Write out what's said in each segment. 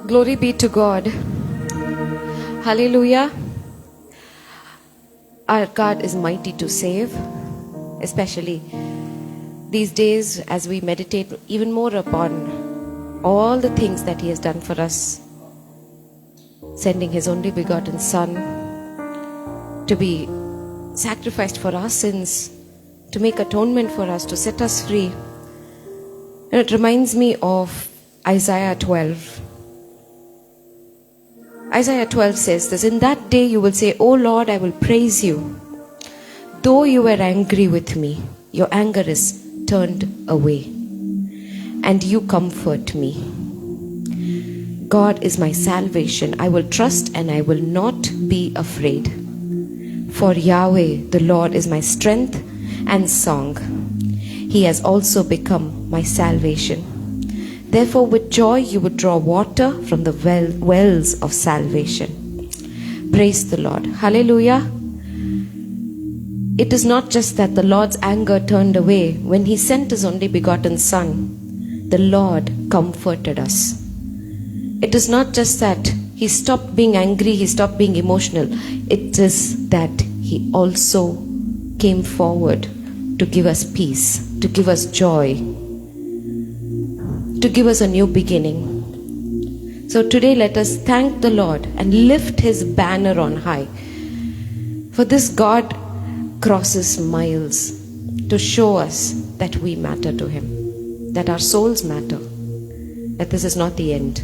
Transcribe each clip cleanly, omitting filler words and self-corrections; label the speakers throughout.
Speaker 1: Glory be to God. Hallelujah. Our God is mighty to save, especially these days as we meditate even more upon all the things that He has done for us, sending His only begotten Son to be sacrificed for our sins, to make atonement for us, to set us free. And it reminds me of Isaiah 12. Isaiah 12 says this, "In that day you will say, O Lord, I will praise you. Though you were angry with me, your anger is turned away, and you comfort me. God is my salvation. I will trust and I will not be afraid. For Yahweh, the Lord, is my strength and song. He has also become my salvation. Therefore, with joy you would draw water from the wells of salvation." Praise the Lord. Hallelujah. It is not just that the Lord's anger turned away. When He sent His only begotten Son, the Lord comforted us. It is not just that He stopped being angry, He stopped being emotional. It is that He also came forward to give us peace, to give us joy, to give us a new beginning. So today let us thank the Lord and lift His banner on high. For this God crosses miles to show us that we matter to Him, that our souls matter, that this is not the end,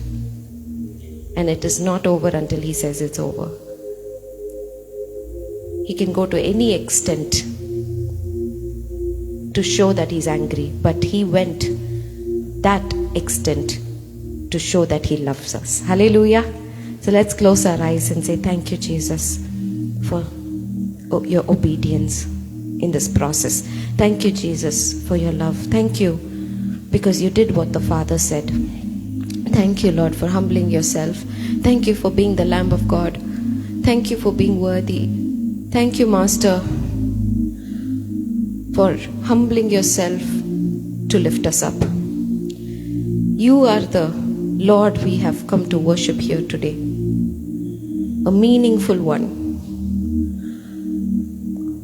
Speaker 1: and it is not over until He says it's over. He can go to any extent to show that He's angry, but He went that extent to show that He loves us. Hallelujah. So let's close our eyes and say, thank you, Jesus, for your obedience in this process. Thank you, Jesus, for your love. Thank you because you did what the Father said. Thank you, Lord, for humbling yourself. Thank you for being the Lamb of God. Thank you for being worthy. Thank you, Master, for humbling yourself to lift us up. You are the Lord we have come to worship here today, a meaningful one,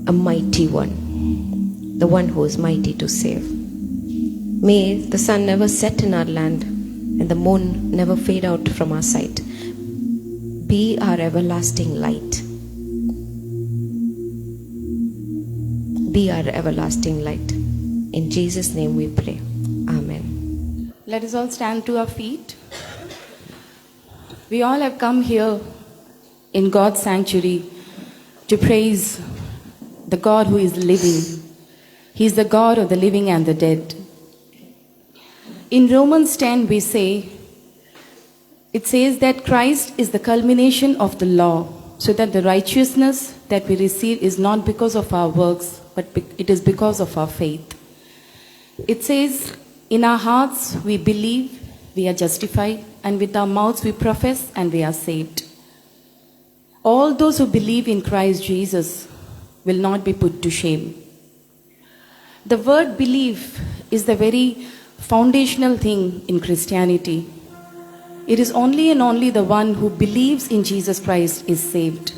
Speaker 1: a mighty one, the one who is mighty to save. May the sun never set in our land and the moon never fade out from our sight. Be our everlasting light. Be our everlasting light. In Jesus' name we pray. Amen.
Speaker 2: Let us all stand to our feet. We all have come here in God's sanctuary to praise the God who is living. He is the God of the living and the dead. In Romans 10 we say, it says that Christ is the culmination of the law, so that the righteousness that we receive is not because of our works, but it is because of our faith. It says, in our hearts we believe, we are justified, and with our mouths we profess, and we are saved. All those who believe in Christ Jesus will not be put to shame. The word believe is the very foundational thing in Christianity. It is only and only the one who believes in Jesus Christ is saved.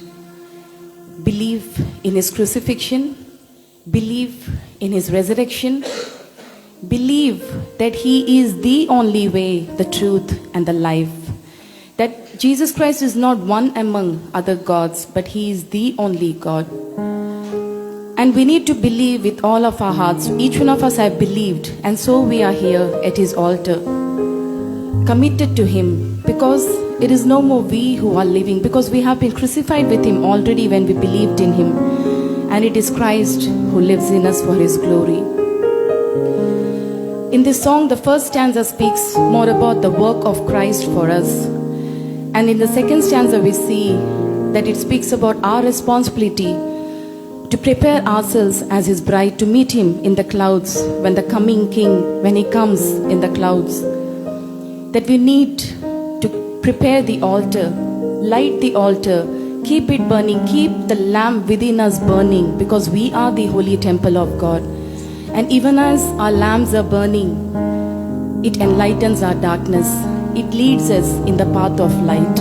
Speaker 2: Believe in His crucifixion, believe in His resurrection, believe that He is the only way, the truth, and the life. That Jesus Christ is not one among other gods, but He is the only God. And we need to believe with all of our hearts. Each one of us have believed, and so we are here at His altar, committed to Him, because it is no more we who are living, because we have been crucified with Him already when we believed in Him. And it is Christ who lives in us for His glory. In this song, the first stanza speaks more about the work of Christ for us. And in the second stanza, we see that it speaks about our responsibility to prepare ourselves as His bride to meet Him in the clouds when the coming King, when He comes in the clouds. That we need to prepare the altar, light the altar, keep it burning, keep the lamp within us burning, because we are the holy temple of God. And even as our lamps are burning, it enlightens our darkness. it leads us in the path of light.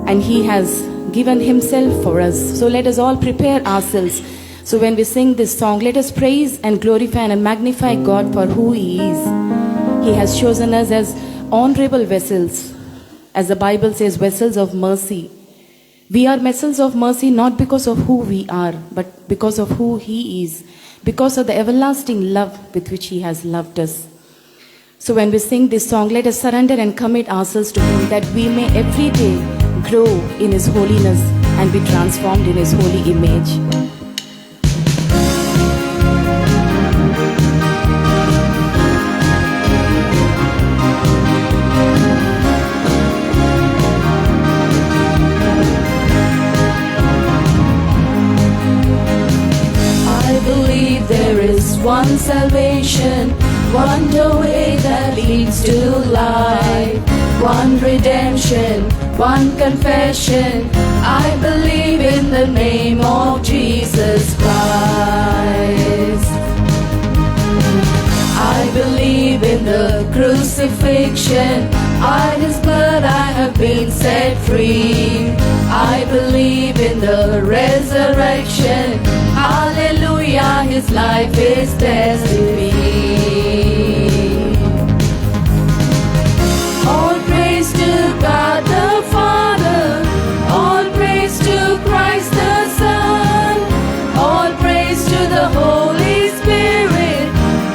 Speaker 2: And He has given Himself for us. So let us all prepare ourselves. So when we sing this song, let us praise and glorify and magnify God for who He is. He has chosen us as honorable vessels. As the Bible says, vessels of mercy. We are vessels of mercy not because of who we are, but because of who He is. Because of the everlasting love with which He has loved us. So when we sing this song, let us surrender and commit ourselves to Him, that we may every day grow in His holiness and be transformed in His holy image.
Speaker 3: I believe there is one salvation, one way that leads to life, one redemption, one confession. I believe in the name of Jesus Christ. I believe in the crucifixion. By His blood I have been set free. I believe in the resurrection. Hallelujah, His life is destiny. All praise to God the Father. All praise to Christ the Son. All praise to the Holy Spirit.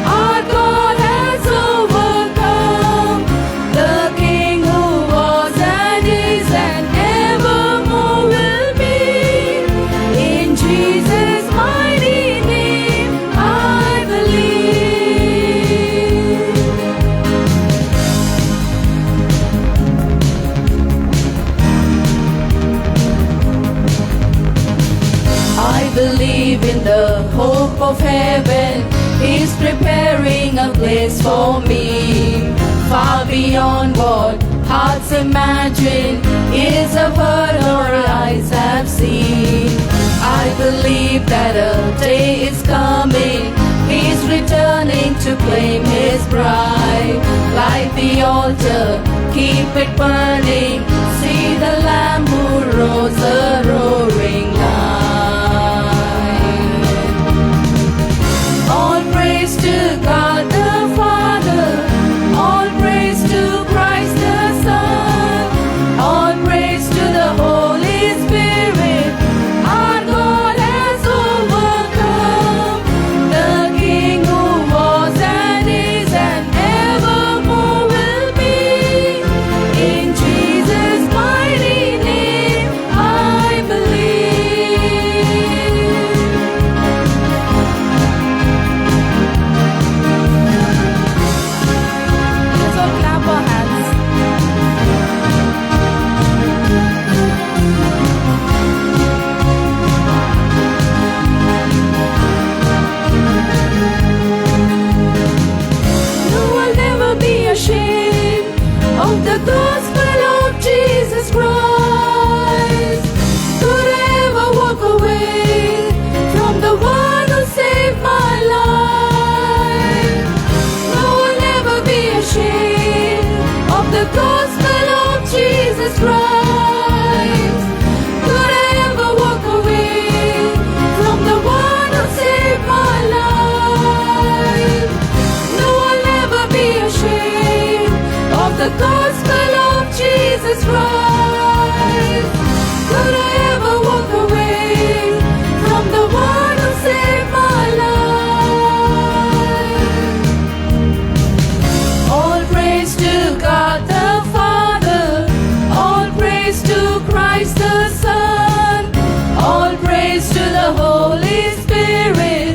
Speaker 3: Our God has overcome. The King who was and is and evermore will be. In Jesus' mighty name I believe. I believe in the hope of heaven. He's preparing a place for me, far beyond what hearts imagine, ears have heard or eyes have seen. I believe that a day is coming. He's returning to claim His bride. Light the altar, keep it burning. See the Lamb who rose a roaring lion. All praise to God the Father. All praise to Christ the Son. All praise to the Holy Spirit. Our God has overcome. The King who was and is and evermore will be. In Jesus' mighty name I believe.
Speaker 2: Let's all clap our hands.
Speaker 3: You will never be ashamed of the gospel of Jesus Christ. Could I ever walk away from the one who saved my life? You will never be ashamed of the gospel of Jesus Christ. Could I ever walk away from the one who saved my life? No, I'll never be ashamed of the gospel of Jesus Christ. Could I ever walk away from the one who saved my life? All praise to God the Father. All praise to Christ the Son. All praise to the Holy Spirit.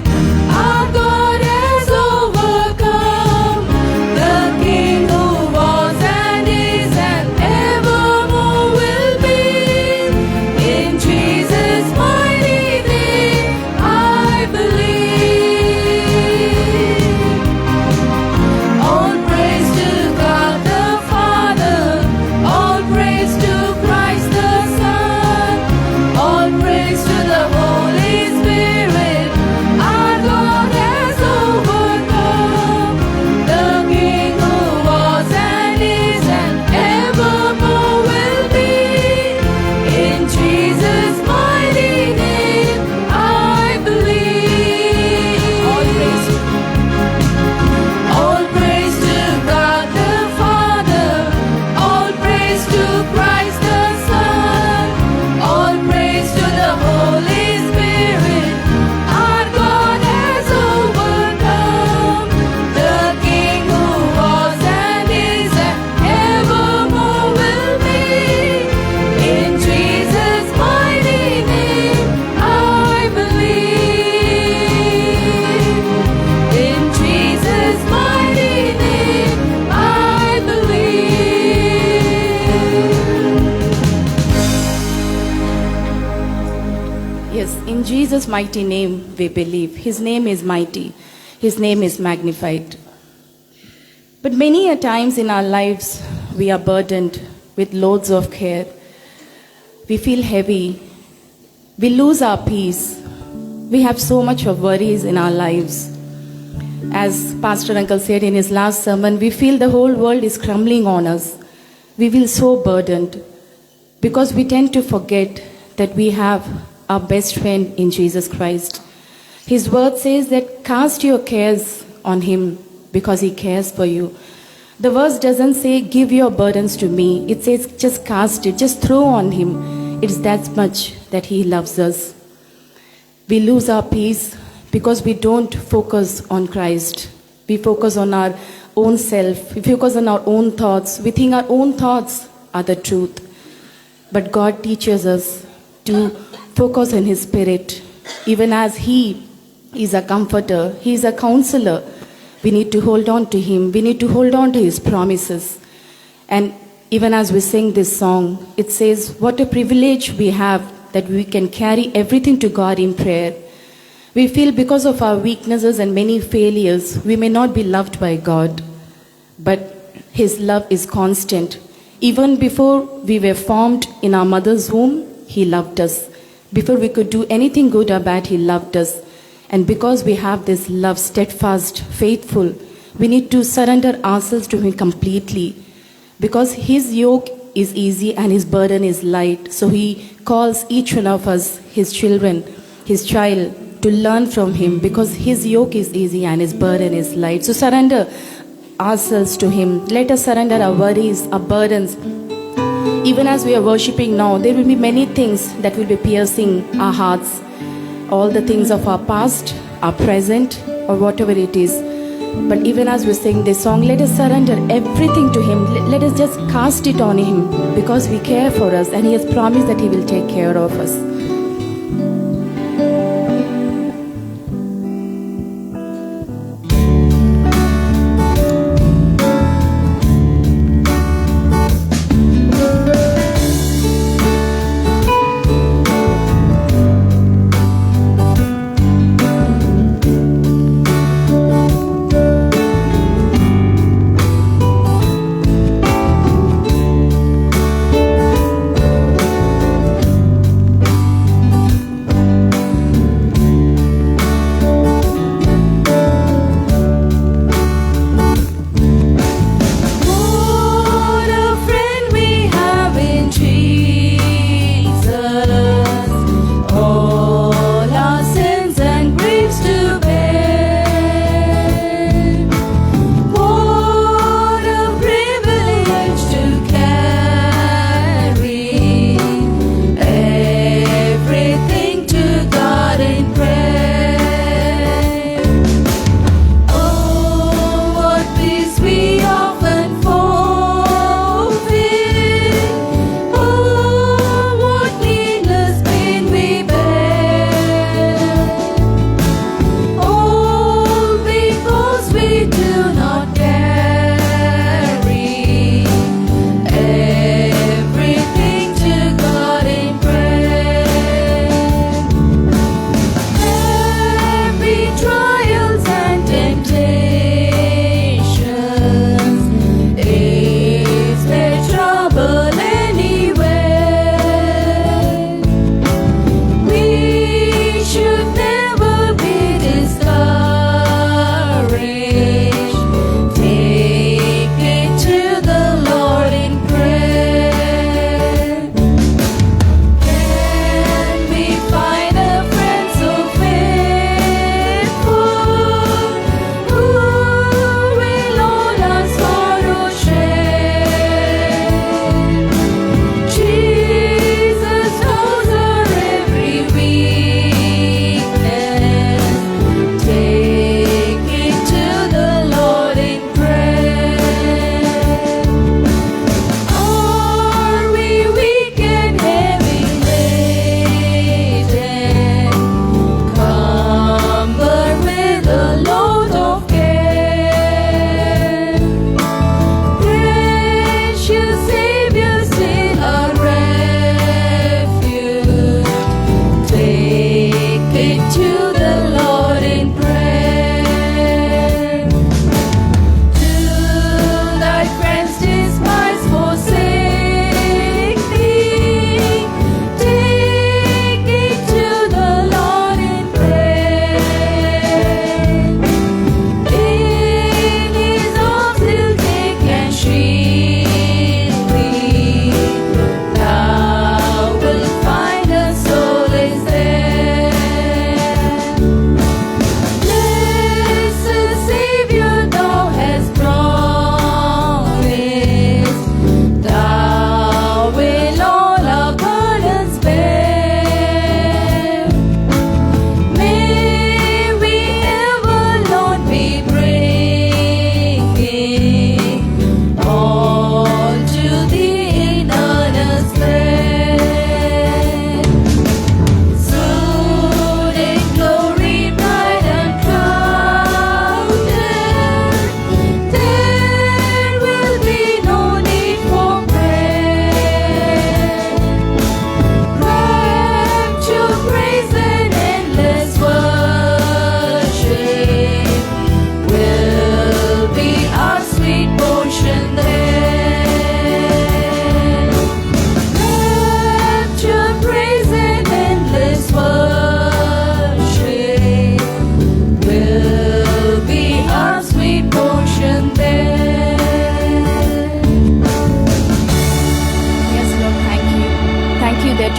Speaker 3: Our God has overcome. The King who was and is and evermore
Speaker 2: Jesus' mighty name we believe. His name is mighty. His name is magnified. But many a times in our lives, we are burdened with loads of care. We feel heavy. We lose our peace. We have so much of worries in our lives. As Pastor Uncle said in his last sermon, we feel the whole world is crumbling on us. We feel so burdened because we tend to forget that we have our best friend in Jesus Christ. His word says that cast your cares on him because he cares for you. The verse doesn't say give your burdens to me. It says just cast it, just throw on him. It's that much that he loves us. We lose our peace because we don't focus on Christ. We focus on our own self. We focus on our own thoughts. We think our own thoughts are the truth. But God teaches us to focus on his spirit. Even as he is a comforter, he is a counselor, we need to hold on to him. We need to hold on to his promises. And even as we sing this song, it says, what a privilege we have that we can carry everything to God in prayer. We feel because of our weaknesses and many failures, we may not be loved by God. But his love is constant. Even before we were formed in our mother's womb, he loved us. Before we could do anything good or bad, he loved us. And because we have this love, steadfast, faithful, we need to surrender ourselves to him completely. Because his yoke is easy and his burden is light. So he calls each one of us, his children, his child, to learn from him because his yoke is easy and his burden is light. So surrender ourselves to him. Let us surrender our worries, our burdens. Even as we are worshipping now, there will be many things that will be piercing our hearts. All the things of our past, our present, or whatever it is. But even as we sing this song, let us surrender everything to him. Let us just cast it on him because we care for us and he has promised that he will take care of us.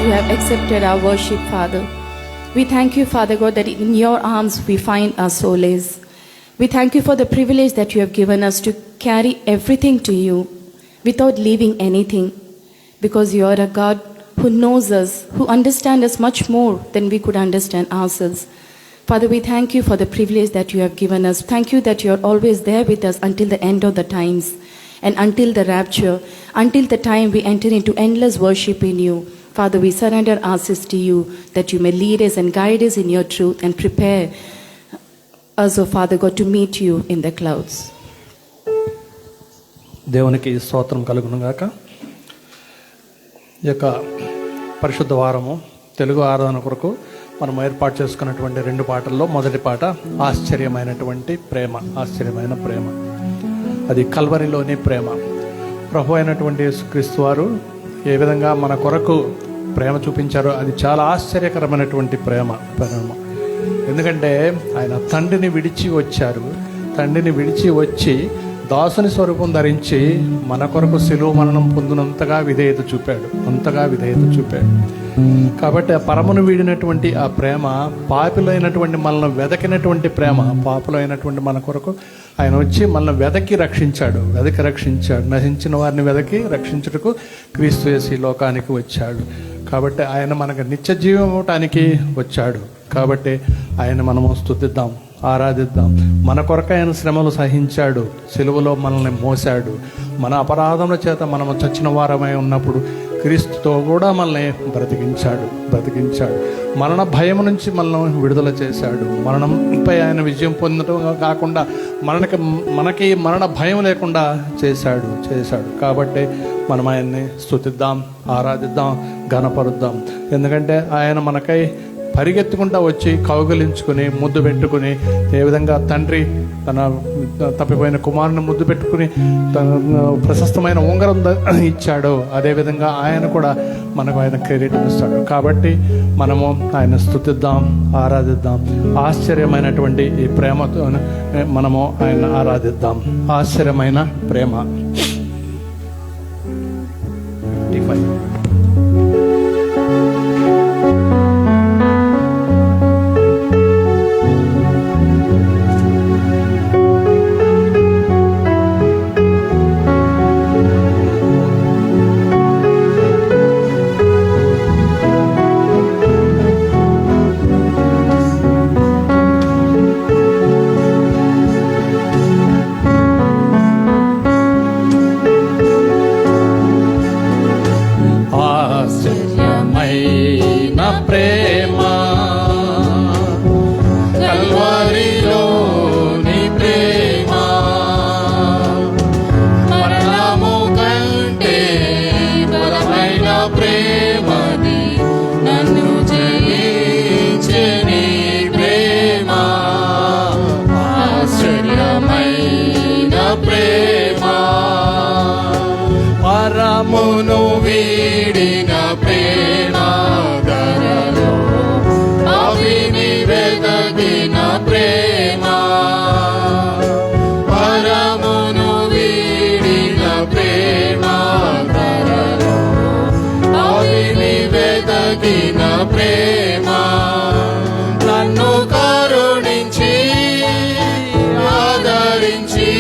Speaker 2: that you have accepted our worship, Father. We thank you, Father God, that in your arms we find our solace. We thank you for the privilege that you have given us to carry everything to you without leaving anything, because you are a God who knows us, who understands us much more than we could understand ourselves. Father, we thank you for the privilege that you have given us. Thank you that you are always there with us until the end of the times and until the rapture, until the time we enter into endless worship in you. Father, we surrender ourselves to you, that you may lead us and guide us in your truth and prepare us, O Father God, to meet you in the clouds.
Speaker 4: దేవునికి స్తోత్రం కలుగును గాక. ఈ యొక్క పరిశుద్ధ వారము తెలుగు ఆరాధన కొరకు మనం ఏర్పాటు చేసుకున్నటువంటి 2 పాటల్లో మొదటి పాట ఆశ్చర్యమైనటువంటి ప్రేమ. ఆశ్చర్యమైన ప్రేమ, అది కల్వరిలోని ప్రేమ. ప్రభు అయినటువంటి యేసుక్రీస్తు వారు ఏ విధంగా మన కొరకు ప్రేమ చూపించారో అది చాలా ఆశ్చర్యకరమైనటువంటి ప్రేమ. ఎందుకంటే ఆయన తండ్రిని విడిచి వచ్చారు. తండ్రిని విడిచి వచ్చి దాసుని స్వరూపం ధరించి మన కొరకు శిలువ మరణం పొందినంతగా విధేయత చూపాడు, అంతగా విధేయత చూపాడు. కాబట్టి ఆ పరమును వీడినటువంటి ఆ ప్రేమ, పాపులైనటువంటి మనల్ని వెదకినటువంటి ప్రేమ, పాపులైనటువంటి మన కొరకు ఆయన వచ్చి మనల్ని వెదకి రక్షించాడు. నశించిన వారిని వెదకి రక్షించుటకు క్రీస్తు యేసు ఈ లోకానికి వచ్చాడు. కాబట్టి ఆయన మనకు నిత్య జీవం ఇవ్వటానికి వచ్చాడు. కాబట్టి ఆయన మనము స్తుతిద్దాం, ఆరాధిద్దాం. మన కొరకు ఆయన శ్రమలు సహించాడు, సిలువలో మనల్ని మోసాడు. మన అపరాధముల చేత మనము చచ్చిన వారమై ఉన్నప్పుడు క్రీస్తుతో కూడా మనల్ని బ్రతికించాడు. మరణ భయం నుంచి మనల్ని విడుదల చేశాడు. మరణంపై ఆయన విజయం పొందడం కాకుండా మనకి మరణ భయం లేకుండా చేశాడు. కాబట్టి మనం ఆయన్ని స్తుతిద్దాం, ఆరాధిద్దాం, ఘనపరుద్దాం. ఎందుకంటే ఆయన మనకై పరిగెత్తుకుంటా వచ్చి కౌగలించుకుని ముద్దు పెట్టుకుని, ఏ విధంగా తండ్రి తన తప్పిపోయిన కుమారుని ముద్దు పెట్టుకుని తన ప్రశస్తమైన ఉంగరం ఇచ్చాడో అదేవిధంగా ఆయన కూడా మనకు ఆయన కిరీటం ఇస్తాడు. కాబట్టి మనము ఆయన స్తుతిద్దాం, ఆరాధిద్దాం. ఆశ్చర్యమైనటువంటి ఈ ప్రేమతో మనము ఆయన ఆరాధిద్దాం. ఆశ్చర్యమైన ప్రేమ.
Speaker 3: పరమును వీడిన ప్రేమ, ధరలో అవిని వెదకిన ప్రేమ. పరమును వీడిన ప్రేమ, ధరలో అవిని వెదకిన ప్రేమ. నన్ను కరుణించి ఆదరించి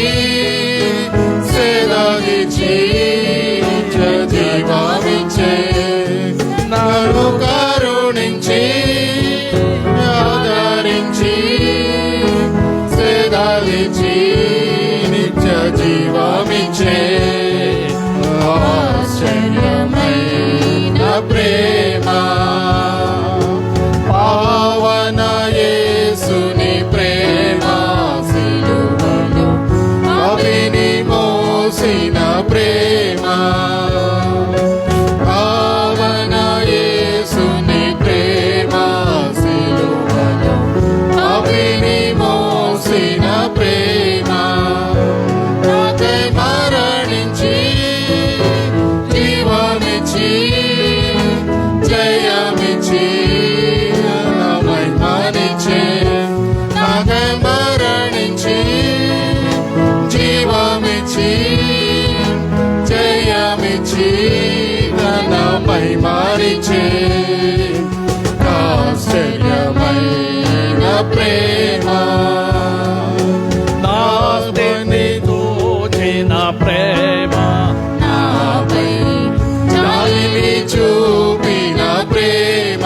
Speaker 3: సేదగిచి జీవమిచ్చే, నన్ను కరుణించి ఆదరించి సేదగిచి నిత్య జీవమిచ్చే. ఆశ్చర్యమైన ప్రేమ, పావన యేసుని ప్రేమ, సిలువలో అవిని మోసిన ప్రేమ. పావన యేసుని ప్రేమ, సిలువలో అవిని మోసిన ప్రేమ. నాకై మరణించి జీవమిచ్చి జయమిచ్చి మహిమనిచ్చే. నాకై మరణించి జీవమిచ్చి జయమిచ్చి మహిమనిచ్చే.
Speaker 5: ప్రేమ
Speaker 4: నా స్థితి చూచిన ప్రేమ
Speaker 5: నాపై జాలిని చూపిన ప్రేమ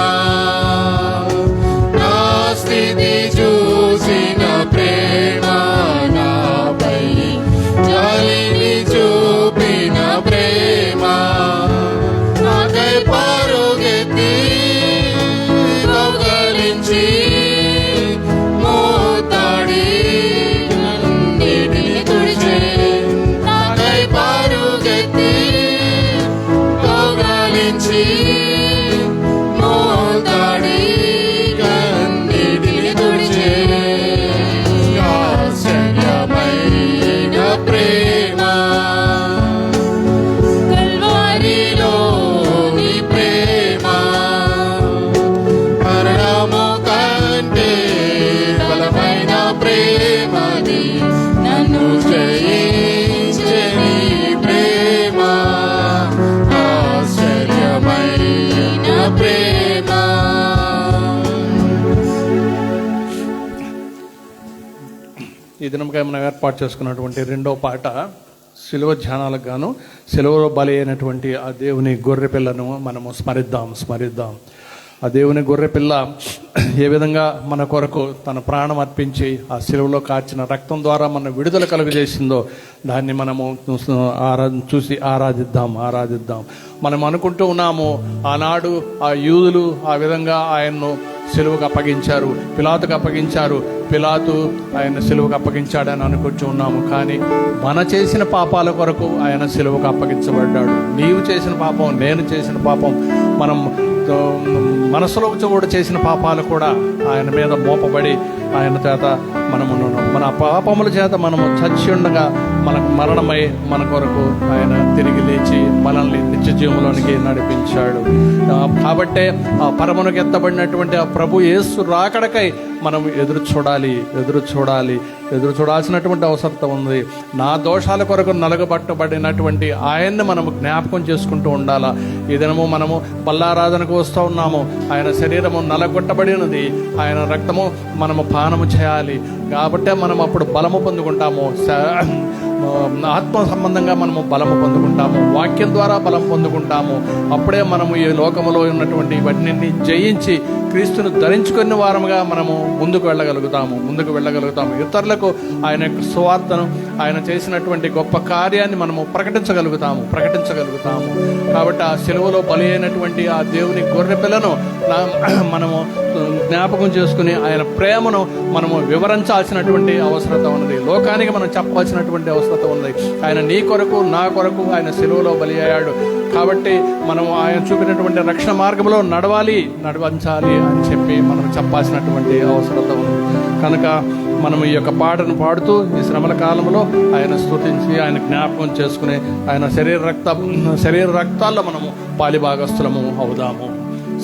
Speaker 5: నా స్థితి చూసిన ప్రేమ నాపై జాలిని చూపిన ప్రేమ నాకై పరుగెత్తి కౌగలించి మోతాడి నీటిని తుడిచే నాకై పరుగెత్తి కౌగలించి మోతాడి నీటిని తుడిచే ఆశ్చర్యమైన ప్రేమ కల్వారిలోని ప్రేమ మరణము కంటే బలమైన ప్రేమది నన్ను జయించని ప్రేమ ఆశ్చర్యమైన ప్రేమ
Speaker 4: ఈ దినంగా మనం ఏర్పాటు చేసుకున్నటువంటి రెండో పాట సిలువ ధ్యానాలకు గాను సిలువలో బలి అయినటువంటి ఆ దేవుని గొర్రె పిల్లను మనము స్మరిద్దాం. ఆ దేవుని గొర్రె పిల్ల ఏ విధంగా మన కొరకు తన ప్రాణం అర్పించి ఆ సిలువలో కార్చిన రక్తం ద్వారా మన విడుదల కలుగజేసిందో దాన్ని మనము చూసి ఆరాధిద్దాం. మనం అనుకుంటూ ఉన్నాము ఆనాడు ఆ యూదులు ఆ విధంగా ఆయన్ను సిలువకు అప్పగించారు, పిలాతుకు అప్పగించారు, పిలాతు ఆయన సిలువకు అప్పగించాడని అనుకుంటూ ఉన్నాము. కానీ మన చేసిన పాపాల కొరకు ఆయన సిలువకు అప్పగించబడ్డాడు. నీవు చేసిన పాపం, నేను చేసిన పాపం, మనం మనసులో కూడా చేసిన పాపాలు కూడా ఆయన మీద మోపబడి ఆయన చేత మనము మన పాపముల చేత మనము చచ్చి ఉండగా మనకు మరణమై మన కొరకు ఆయన తిరిగి లేచి మనల్ని నిత్య జీవంలోనికి నడిపించాడు. కాబట్టే ఆ పరమునకు ఎత్తబడినటువంటి ఆ ప్రభు యేసు రాకడకై మనం ఎదురు చూడాల్సినటువంటి అవసరం ఉంది. నా దోషాల కొరకు నలగబట్టబడినటువంటి ఆయన్ని మనము జ్ఞాపకం చేసుకుంటూ ఉండాలా. ఈ దినము మనము బల్లారాధనకు వస్తూ ఉన్నాము. ఆయన శరీరము నలగొట్టబడినది, ఆయన రక్తము మనము పానము చేయాలి. కాబట్టే మనం అప్పుడు బలము పొందుకుంటాము. ఆత్మ సంబంధంగా మనము బలము పొందుకుంటాము, వాక్యం ద్వారా బలం పొందుకుంటాము. అప్పుడే మనము ఈ లోకములో ఉన్నటువంటి ఇవన్నీ జయించి క్రీస్తును ధరించుకున్న వారముగా మనము ముందుకు వెళ్ళగలుగుతాము. ఇతరులకు ఆయన యొక్క సువార్తను, ఆయన చేసినటువంటి గొప్ప కార్యాన్ని మనము ప్రకటించగలుగుతాము. కాబట్టి ఆ సిలువలో బలి అయినటువంటి ఆ దేవుని గొర్రె పిల్లను మనము జ్ఞాపకం చేసుకుని ఆయన ప్రేమను మనము వివరించాల్సినటువంటి అవసరత ఉన్నది. లోకానికి మనం చెప్పాల్సినటువంటి అవసరత ఉంది. ఆయన నీ కొరకు, నా కొరకు ఆయన సిలువలో బలి అయ్యాడు. కాబట్టి మనం ఆయన చూపినటువంటి రక్షణ మార్గంలో నడవంచాలి అని చెప్పి మనం చెప్పాల్సినటువంటి అవసరత ఉంది. కనుక మనం ఈ యొక్క పాటను పాడుతూ ఈ శ్రమల కాలంలో ఆయన స్తుతించి ఆయన జ్ఞాపకం చేసుకుని ఆయన శరీర రక్తాల్లో మనము పాలిభాగస్థులము అవుదాము.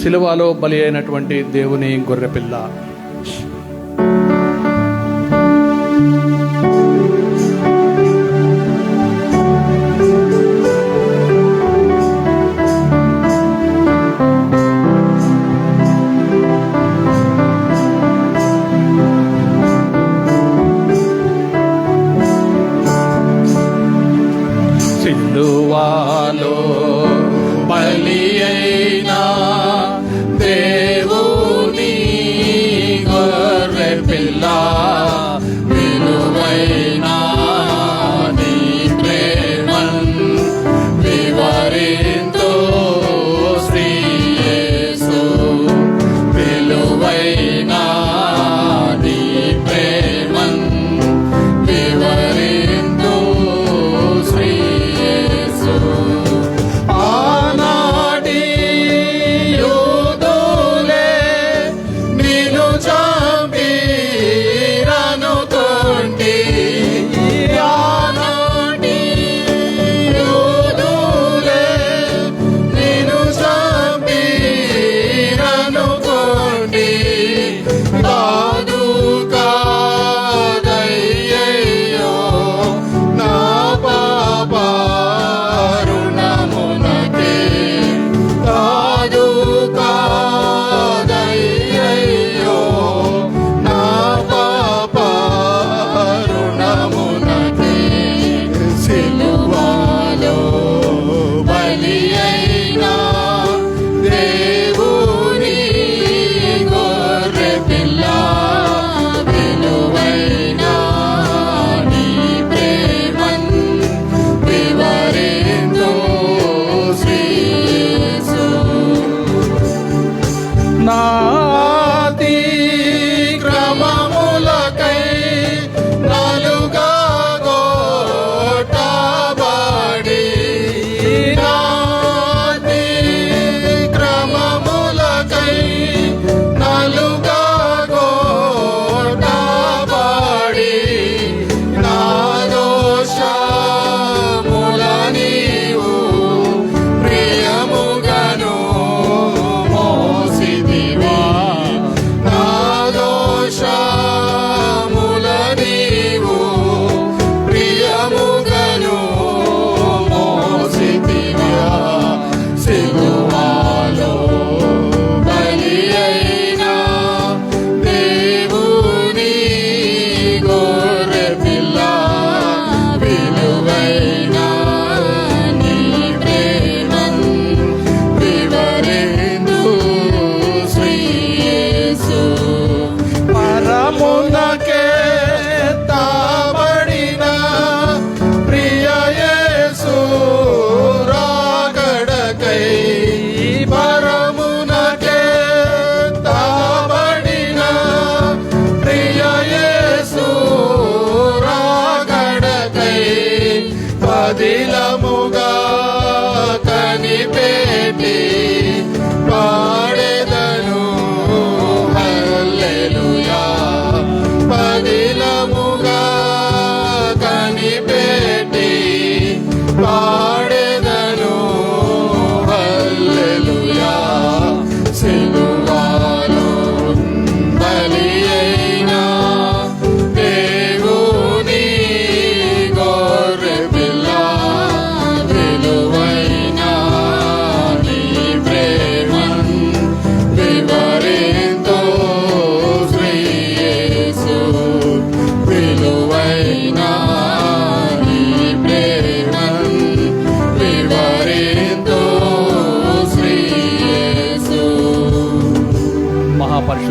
Speaker 4: సిలువలో బలి అయినటువంటి దేవుని గొర్రెపిల్ల.
Speaker 5: సిలువలో బలి అయినా దేవుని గొర్రె పిల్ల విలువైన నీ ప్రేమన్ వివరింతో శ్రీ యేసు విలువైన నీ ప్రేమన్ వివరింతో శ్రీ యేసు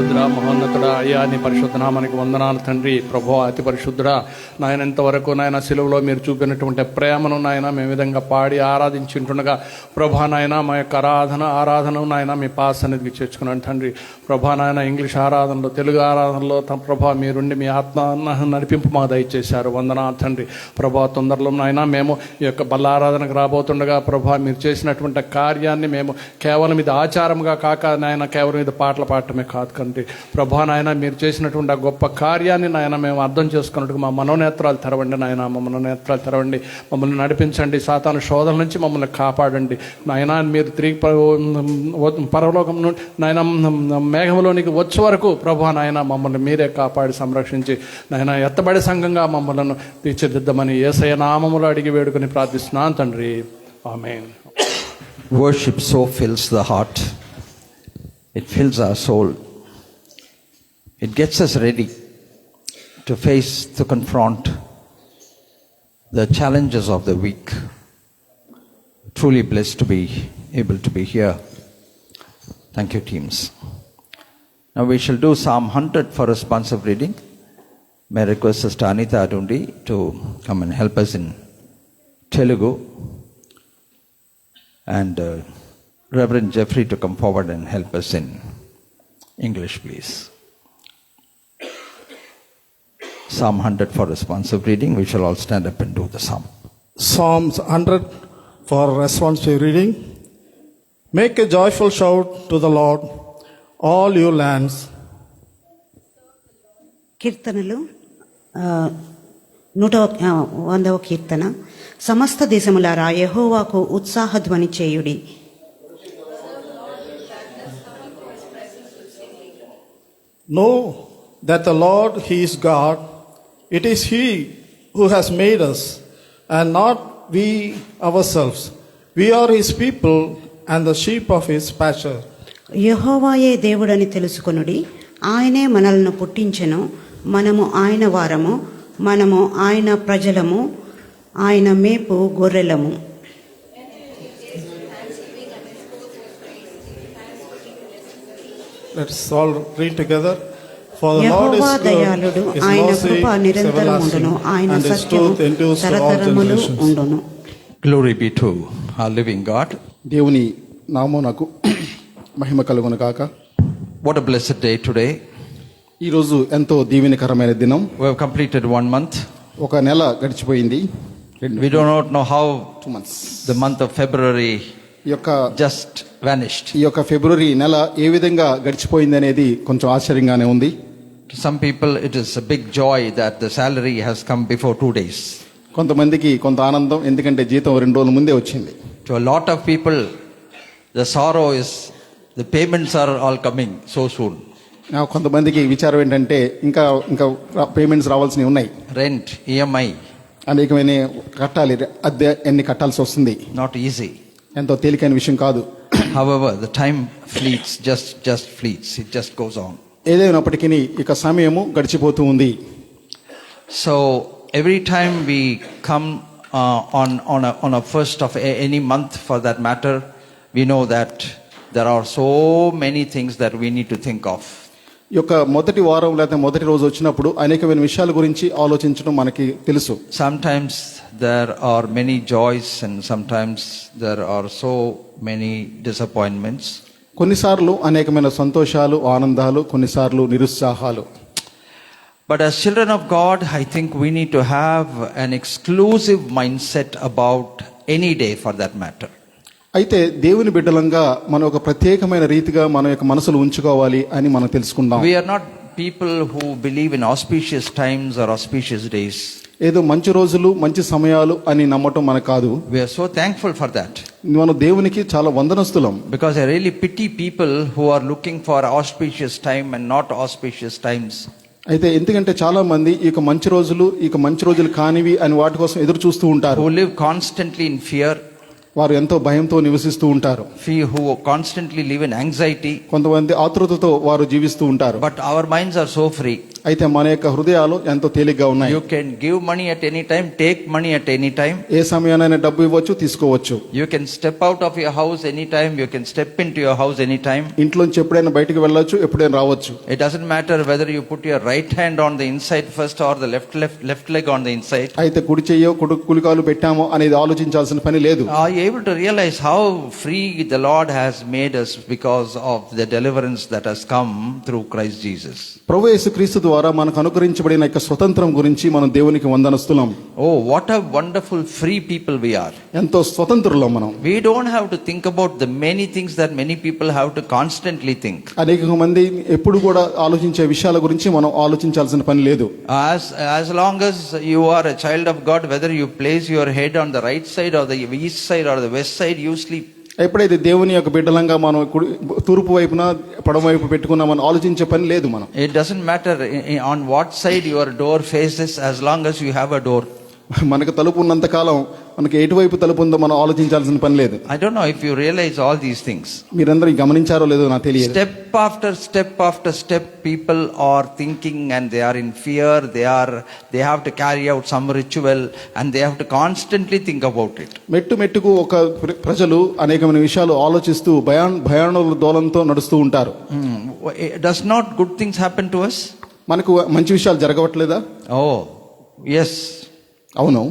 Speaker 4: పరిశుద్ధుడా, మహోన్నతుడా, అయ్యా నీ పరిశుద్ధ నామానికి వందనాలు తండ్రి. ప్రభువా, అతి పరిశుద్ధుడా, నాయన ఇంతవరకు నాయన సిలువలో మీరు చూపినటువంటి ప్రేమను నాయన మేము విధంగా పాడి ఆరాధించుంటుండగా ప్రభా నాయన మా యొక్క ఆరాధన నాయన మీ పాస్ అనేది చేర్చుకున్నాను తండ్రి. ప్రభా నాయన ఇంగ్లీష్ ఆరాధనలో, తెలుగు ఆరాధనలో ప్రభా మీరుండి మీ ఆత్మ నడిపింపు మాకు దయచేశారు. వందనాలు తండ్రి. ప్రభా తొందరలో నాయన మేము ఈ యొక్క బల్ల ఆరాధనకు రాబోతుండగా ప్రభా మీరు చేసినటువంటి కార్యాన్ని మేము కేవలం ఇది ఆచారంగా కాక నాయన కేవలం ఇది పాటలు పాడటమే కాదు కండి ప్రభా నాయన మీరు చేసినటువంటి ఆ గొప్ప కార్యాన్ని నాయన మేము అర్థం చేసుకున్నట్టుగా మా మనోనేత్రాలు తెరవండి నాయన. మా మనోనేత్రాలు తెరవండి, మమ్మల్ని నడిపించండి, సాతాను శోధన నుంచి మమ్మల్ని కాపాడండి నాయన. మీరు తిరిగి పరలోకం నుండి నాయన మేఘంలోనికి వచ్చే వరకు ప్రభా నాయన మమ్మల్ని మీరే కాపాడి సంరక్షించి నాయన ఎత్తబడే సంఘంగా మమ్మల్ని తీర్చిదిద్దమని యేసయ్య నామములో అడిగి వేడుకొని ప్రార్థిస్తున్నాను తండ్రి. ఆమేన్.
Speaker 6: Worship so fills the heart. It fills our soul. It gets us ready to face, to confront the challenges of the week. Truly blessed to be able to be here. Thank you, teams. Now we shall do Psalm 100 for responsive reading. May I request Sister Anita Adundi to come and help us in Telugu. And Reverend Jeffrey to come forward and help us in English, please. Psalm 100 for responsive reading. We shall all stand up and do the psalm.
Speaker 7: Psalms 100 for responsive reading. Make a joyful shout to the Lord, all you lands.
Speaker 8: కీర్తనలు 100వ కీర్తన. సమస్త దేశములారా యెహోవాకు ఉత్సాహధ్వని చేయుడి.
Speaker 7: Know that the Lord, He is God. It is He who has made us, and not we ourselves. We are His people and the sheep of His pasture.
Speaker 8: యెహోవాయే దేవుడని తెలుసుకొనుడి. ఆయనే మనల్ని పుట్టించెను. మనము ఆయన వారము, మనము ఆయన ప్రజలము, ఆయన మేపు గొర్రెలము.
Speaker 7: Let's all read together. For the Lord is
Speaker 8: Jehovah
Speaker 7: good,
Speaker 8: దయాళుడు,
Speaker 7: His
Speaker 8: ఆయన
Speaker 7: mercy
Speaker 8: కృప
Speaker 7: is
Speaker 8: నిరంతరం
Speaker 7: everlasting,
Speaker 8: ఉండును, ఆయన
Speaker 7: and His
Speaker 8: సత్యము
Speaker 7: truth endures to all
Speaker 8: తరతరములు
Speaker 7: generations.
Speaker 8: ఉండును.
Speaker 6: Glory be to our living God.
Speaker 9: దేవుని నామమునకు మహిమ కలుగును కాక.
Speaker 6: What a blessed day today.
Speaker 9: ఈరోజు ఎంతో దీవెనకరమైన దినం.
Speaker 6: We have completed 1 month.
Speaker 9: ఒక నెల గడిచిపోయింది.
Speaker 6: We do not know how
Speaker 9: 2 months.
Speaker 6: the month of February
Speaker 9: ఈ యొక్క
Speaker 6: just vanished.
Speaker 9: ఈ యొక్క ఫిబ్రవరి నెల ఏ విధంగా గడిచిపోయింది అనేది కొంచెం ఆశ్చర్యంగానే ఉంది.
Speaker 6: To some people it is a big joy that the salary has come before 2 days.
Speaker 9: కొంతమందికి కొంత ఆనందం, ఎందుకంటే జీతం 2 రోజుల ముందే వచ్చింది.
Speaker 6: To a lot of people the sorrow is the payments are all coming so soon.
Speaker 9: కొంతమందికి విచారం ఏంటంటే ఇంకా ఇంకా పేమెంట్స్ రావాల్సినవి ఉన్నాయి.
Speaker 6: Rent, EMI,
Speaker 9: అనేకమైన కట్టాలి, అద్దె ఎన్ని కట్టాల్సి వస్తుంది.
Speaker 6: not easy.
Speaker 9: ఎంతో తేలికైన విషయం కాదు.
Speaker 6: However, the time fleets, just fleets. It just goes on.
Speaker 9: ఏదైనప్పటికీ ఇక సమయము గడిచిపోతూ ఉంది.
Speaker 6: So every time we come on a first of any month for that matter, we know that there are so many things that we need to think of.
Speaker 9: ఈ యొక్క మొదటి వారం లేదా మొదటి రోజు వచ్చినప్పుడు అనేకమైన విషయాల గురించి ఆలోచించడం మనకి తెలుసు.
Speaker 6: Sometimes there are many joys and sometimes there are so many disappointments.
Speaker 9: కొన్నిసార్లు అనేకమైన సంతోషాలు, ఆనందాలు, కొన్నిసార్లు నిరుత్సాహాలు.
Speaker 6: But as children of God, I think we need to have an exclusive mindset about any day for that matter.
Speaker 9: అయితే దేవుని బిడ్డలంగా మనం ఒక ప్రత్యేకమైన రీతిగా మన యొక్క మనసులు ఉంచుకోవాలి అని మనం తెలుసుకుందాం.
Speaker 6: We are not people who believe in auspicious times or auspicious days.
Speaker 9: ఏదో మంచి రోజులు, మంచి సమయాలు అని నమ్మటం మనకు కాదు.
Speaker 6: We are so thankful for that.
Speaker 9: మనం దేవునికి చాలా వందనస్తులం.
Speaker 6: Because I really pity people who are looking for auspicious time and not auspicious times.
Speaker 9: అయితే ఎందుకంటే చాలా మంది ఇక మంచి రోజులు కానివి అని వాటి కోసం ఎదురు చూస్తూ ఉంటారు.
Speaker 6: Who live constantly in fear.
Speaker 9: వారు ఎంతో భయంతో నివసిస్తూ ఉంటారు.
Speaker 6: Who constantly live in anxiety.
Speaker 9: కొంతమంది ఆతృతతో వారు జీవిస్తూ ఉంటారు.
Speaker 6: But our minds are so free.
Speaker 9: అయితే మన యొక్క హృదయాలు ఎంతో తేలిగ్గా ఉన్నాయి.
Speaker 6: You can give money at any time, take money at any time.
Speaker 9: ఏ సమయానైనా డబ్బు ఇవ్వచ్చు, తీసుకోవచ్చు.
Speaker 6: You can step out of your house anytime, you can step into your house anytime.
Speaker 9: ఇంట్లోంచి ఎప్పుడైనా బయటికి వెళ్ళొచ్చు, ఎప్పుడైనా రావచ్చు.
Speaker 6: It doesn't matter whether you put your right hand on the inside first or the left leg on the inside.
Speaker 9: అయితే కుడి చెయ్యో కులికాలు పెట్టామో అనేది ఆలోచించాల్సిన పని లేదు.
Speaker 6: Are you able to realize how free the Lord has made us because of the deliverance that has come through Christ Jesus?
Speaker 9: ప్రభువు యేసుక్రీస్తు ద్వారా మనకు అనుగ్రహించబడిన యొక్క స్వతంత్రం గురించి మనం దేవునికి వందనస్తులం.
Speaker 6: Oh, what a wonderful free people we are.
Speaker 9: ఎంతో స్వతంత్రులం మనం.
Speaker 6: We don't have to think about the many things that many people have to constantly think.
Speaker 9: అనేక మంది ఎప్పుడు కూడా ఆలోచించే విషయాల గురించి మనం ఆలోచించాల్సిన పని లేదు.
Speaker 6: As long as you are a child of God, whether you place your head on the right side or the east side or the west side, you sleep.
Speaker 9: ఎప్పుడైతే దేవుని యొక్క బిడ్డలంగా మనం తూర్పు వైపున పడమ వైపు పెట్టుకున్నామని ఆలోచించే పని లేదు మనం.
Speaker 6: It doesn't matter on what side your door faces, as long as you have a door.
Speaker 9: మనకు తలుపు ఉన్నంత కాలం మనకి ఎటువైపు తలుపు ఉందో మనం ఆలోచించాల్సిన పని లేదు.
Speaker 6: I don't know if you realize all these things.
Speaker 9: మీరందరూ గమనించారో లేదో నాకు తెలియదు.
Speaker 6: Step after step people are thinking and they are in fear. They have to carry out some ritual and they have to constantly think about it.
Speaker 9: మెట్టుకు ఒక ప్రజలు అనేకమైన విషయాలు ఆలోచిస్తూ భయానక దోలంతో నడుస్తూ ఉంటారు.
Speaker 6: Does not good things happen to us?
Speaker 9: మనకు మంచి విషయాలు జరగవట్లేదా?
Speaker 6: Oh, yes.
Speaker 9: అవును.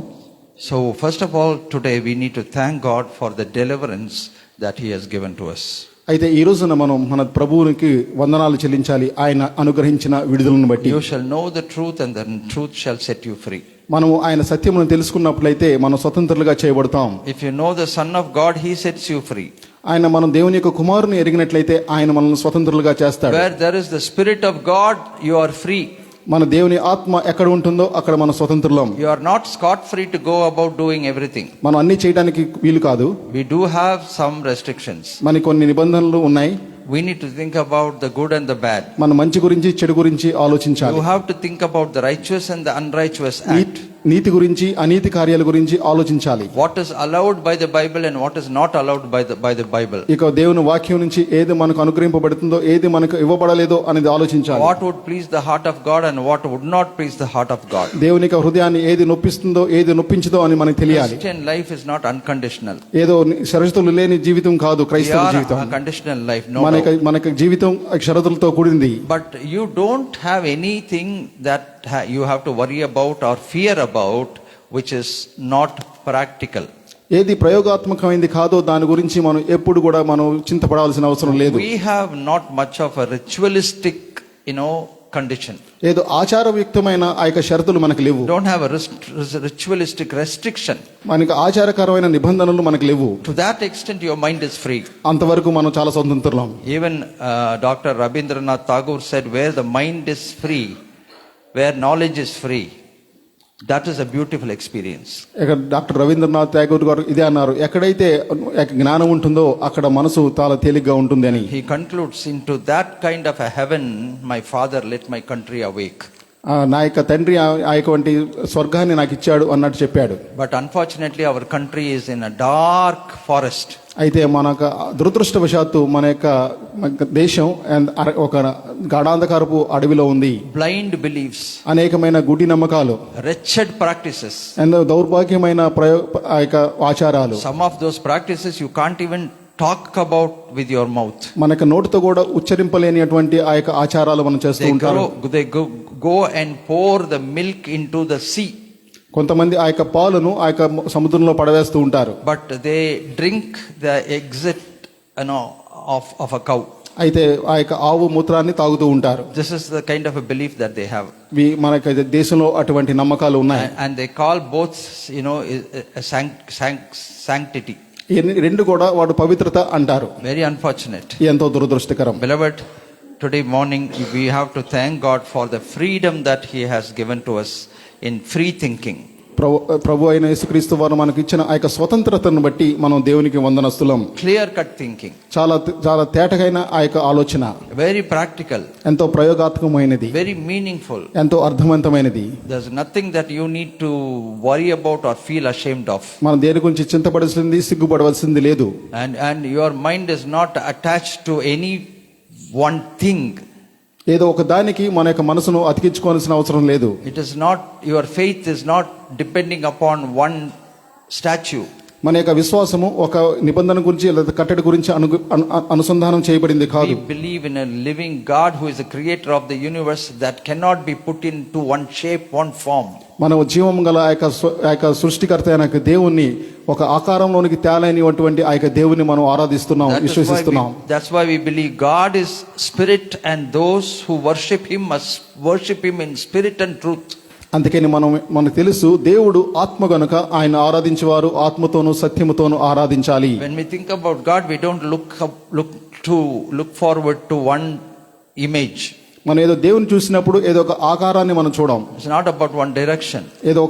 Speaker 6: So first of all, today we need to thank God for the deliverance that He has given to us.
Speaker 9: అయితే ఈ రోజున మనం మన ప్రభువునికి వందనాలు చెల్లించాలి ఆయన అనుగ్రహించిన విడుదలను బట్టి.
Speaker 6: You shall know the truth and the truth shall set you free.
Speaker 9: మనము ఆయన సత్యమును తెలుసుకున్నట్లయితే మనం స్వతంత్రులుగా చేయబడతాం.
Speaker 6: If you know the Son of God, He sets you free.
Speaker 9: ఆయన మనం దేవుని యొక్క కుమారుని ఎరిగినట్లయితే ఆయన మనల్ని స్వతంత్రులుగా చేస్తాడు.
Speaker 6: Where there is the Spirit of God, you are free.
Speaker 9: మన దేవుని ఆత్మ ఎక్కడ ఉంటుందో అక్కడ మన స్వతంత్రులం.
Speaker 6: You are not scot free to go about doing everything.
Speaker 9: మనం అన్ని చేయడానికి వీలు కాదు.
Speaker 6: We do have some restrictions.
Speaker 9: మనకి కొన్ని నిబంధనలు ఉన్నాయి.
Speaker 6: We need to think about the good and the bad.
Speaker 9: మన మంచి గురించి చెడు గురించి ఆలోచించాలి.
Speaker 6: You have to think about the righteous and the unrighteous act.
Speaker 9: నీతి గురించి అనీతి కార్యాల గురించి ఆలోచించాలి.
Speaker 6: What is allowed by the Bible and what is not allowed by the Bible.
Speaker 9: ఇక దేవుని వాక్యం నుంచి ఏది మనకు అనుగ్రహింపబడుతుందో ఏది మనకు ఇవ్వబడలేదో అనేది ఆలోచించాలి.
Speaker 6: What would please the heart of God and what would not please the heart of God.
Speaker 9: దేవుని యొక్క హృదయాన్ని ఏది నొప్పిస్తుందో ఏది నొప్పించదో అని మనకు తెలియాలి.
Speaker 6: Christian life is not unconditional.
Speaker 9: ఏదో షరతులు లేని జీవితం కాదు క్రైస్తవ జీవితం.
Speaker 6: A conditional life. No.
Speaker 9: మనకి జీవితం షరతులతో కూడింది.
Speaker 6: But you don't have anything that you have to worry about or fear about which is not practical.
Speaker 9: ఏది ప్రయోగాత్మకమైంది కాదో దాని గురించి మనం ఎప్పుడు కూడా మనం చింతపడాల్సిన అవసరం లేదు.
Speaker 6: We have not much of a ritualistic, condition.
Speaker 9: ఏదో ఆచారయుక్తమైన ఆ యొక్క షరతులు మనకు లేవు.
Speaker 6: Don't have a ritualistic restriction.
Speaker 9: మనకి ఆచారకరమైన నిబంధనలు మనకు లేవు.
Speaker 6: To that extent your mind is free.
Speaker 9: అంతవరకు మనం చాలా స్వతంత్రులం.
Speaker 6: Even Dr. Rabindranath Tagore said, where the mind is free, where knowledge is free, that is a beautiful experience.
Speaker 9: Doctor Rabindranath Tagore గారు ఇదే అన్నారు, ఎక్కడైతే జ్ఞానం ఉంటుందో అక్కడ మనసు చాలా తేలిగ్గా ఉంటుంది అని.
Speaker 6: He concludes, into that kind of a heaven my father let my country awake.
Speaker 9: నా యొక్క తండ్రి ఆ యొక్క స్వర్గాన్ని నాకు ఇచ్చాడు అన్నట్టు చెప్పాడు.
Speaker 6: But unfortunately our country is in a dark forest.
Speaker 9: అయితే మన దురదృష్టవశాత్తు మన యొక్క దేశం ఒక గాఢాంధకారపు అడవిలో ఉంది.
Speaker 6: Blind beliefs,
Speaker 9: అనేకమైన గుడ్డి నమ్మకాలు,
Speaker 6: wretched practices,
Speaker 9: దౌర్భాగ్యమైన ఆ యొక్క ఆచారాలు.
Speaker 6: Some of those practices you can't even talk about with your mouth.
Speaker 9: మనకు నోటితో కూడా ఉచ్చరింపలేనిటువంటి ఆ యొక్క ఆచారాలు మనం చేస్తూ ఉంటారు.
Speaker 6: They go and pour the milk into the sea.
Speaker 9: కొంతమంది ఆ యొక్క పాలను ఆ యొక్క సముద్రంలో పడవేస్తూ ఉంటారు.
Speaker 6: But they drink the exit of a cow.
Speaker 9: అయితే ఆ యొక్క ఆవు మూత్రాన్ని తాగుతూ ఉంటారు.
Speaker 6: This is the kind of a belief that they have.
Speaker 9: మనకి దేశంలో అటువంటి నమ్మకాలు ఉన్నాయి.
Speaker 6: And they call both sanctity.
Speaker 9: రెండు కూడా వాడు పవిత్రత అంటారు.
Speaker 6: Very unfortunate.
Speaker 9: ఎంతో దురదృష్టకరం.
Speaker 6: Beloved, today morning we have to thank God for the freedom that He has given to us in free thinking.
Speaker 9: ప్రభు అయిన యేసుక్రీస్తు వారు మనకు ఇచ్చిన ఆ యొక్క స్వతంత్రతను బట్టి మనం దేవునికి వందనస్తులం.
Speaker 6: Clear cut thinking.
Speaker 9: చాలా చాలా తేటగైన ఆ యొక్క ఆలోచన.
Speaker 6: Very practical.
Speaker 9: ఎంతో ప్రయోగాత్మకమైనది.
Speaker 6: Very meaningful.
Speaker 9: ఎంతో అర్థవంతమైనది.
Speaker 6: There's nothing that you need to worry about or feel ashamed of.
Speaker 9: మనం దేని గురించి చింతపడాల్సింది సిగ్గుపడవలసింది లేదు.
Speaker 6: And your mind is not attached to any one thing.
Speaker 9: ఏదో ఒక దానికి మన యొక్క మనసును అతికించుకోవాల్సిన అవసరం లేదు.
Speaker 6: It is not, your faith is not depending upon one statue.
Speaker 9: మన యొక్క విశ్వాసము ఒక నిబంధన గురించి లేదా కట్టడి గురించి అనుసంధానం చేయబడింది కాదు.
Speaker 6: We believe in a living God who is the creator of the universe that cannot be put into one shape, one form.
Speaker 9: మనం జీవం గల ఆ యొక్క సృష్టికర్త అయిన దేవుణ్ణి ఒక ఆకారంలోనికి తేలైనటువంటి ఆ యొక్క దేవుని మనం ఆరాధిస్తున్నాం, విశ్వసిస్తున్నాం.
Speaker 6: That's why we believe God is spirit and those who worship him must worship him in spirit and truth.
Speaker 9: అందుకని మనకు తెలుసు దేవుడు ఆత్మ గనుక ఆయన ఆరాధించేవారు ఆత్మతోను సత్యముతోను ఆరాధించాలి.
Speaker 6: When we think about God, we don't look forward to one image.
Speaker 9: మనం ఏదో దేవుని చూసినప్పుడు ఏదో ఒక ఆకారాన్ని మనం చూడం.
Speaker 6: It's not about one direction.
Speaker 9: ఏదో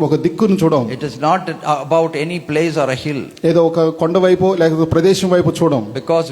Speaker 9: ఒక దిక్కును చూడం.
Speaker 6: It is not about any place or a hill.
Speaker 9: ఏదో ఒక కొండ వైపు లేకపోతే ప్రదేశం వైపు చూడం.
Speaker 6: Because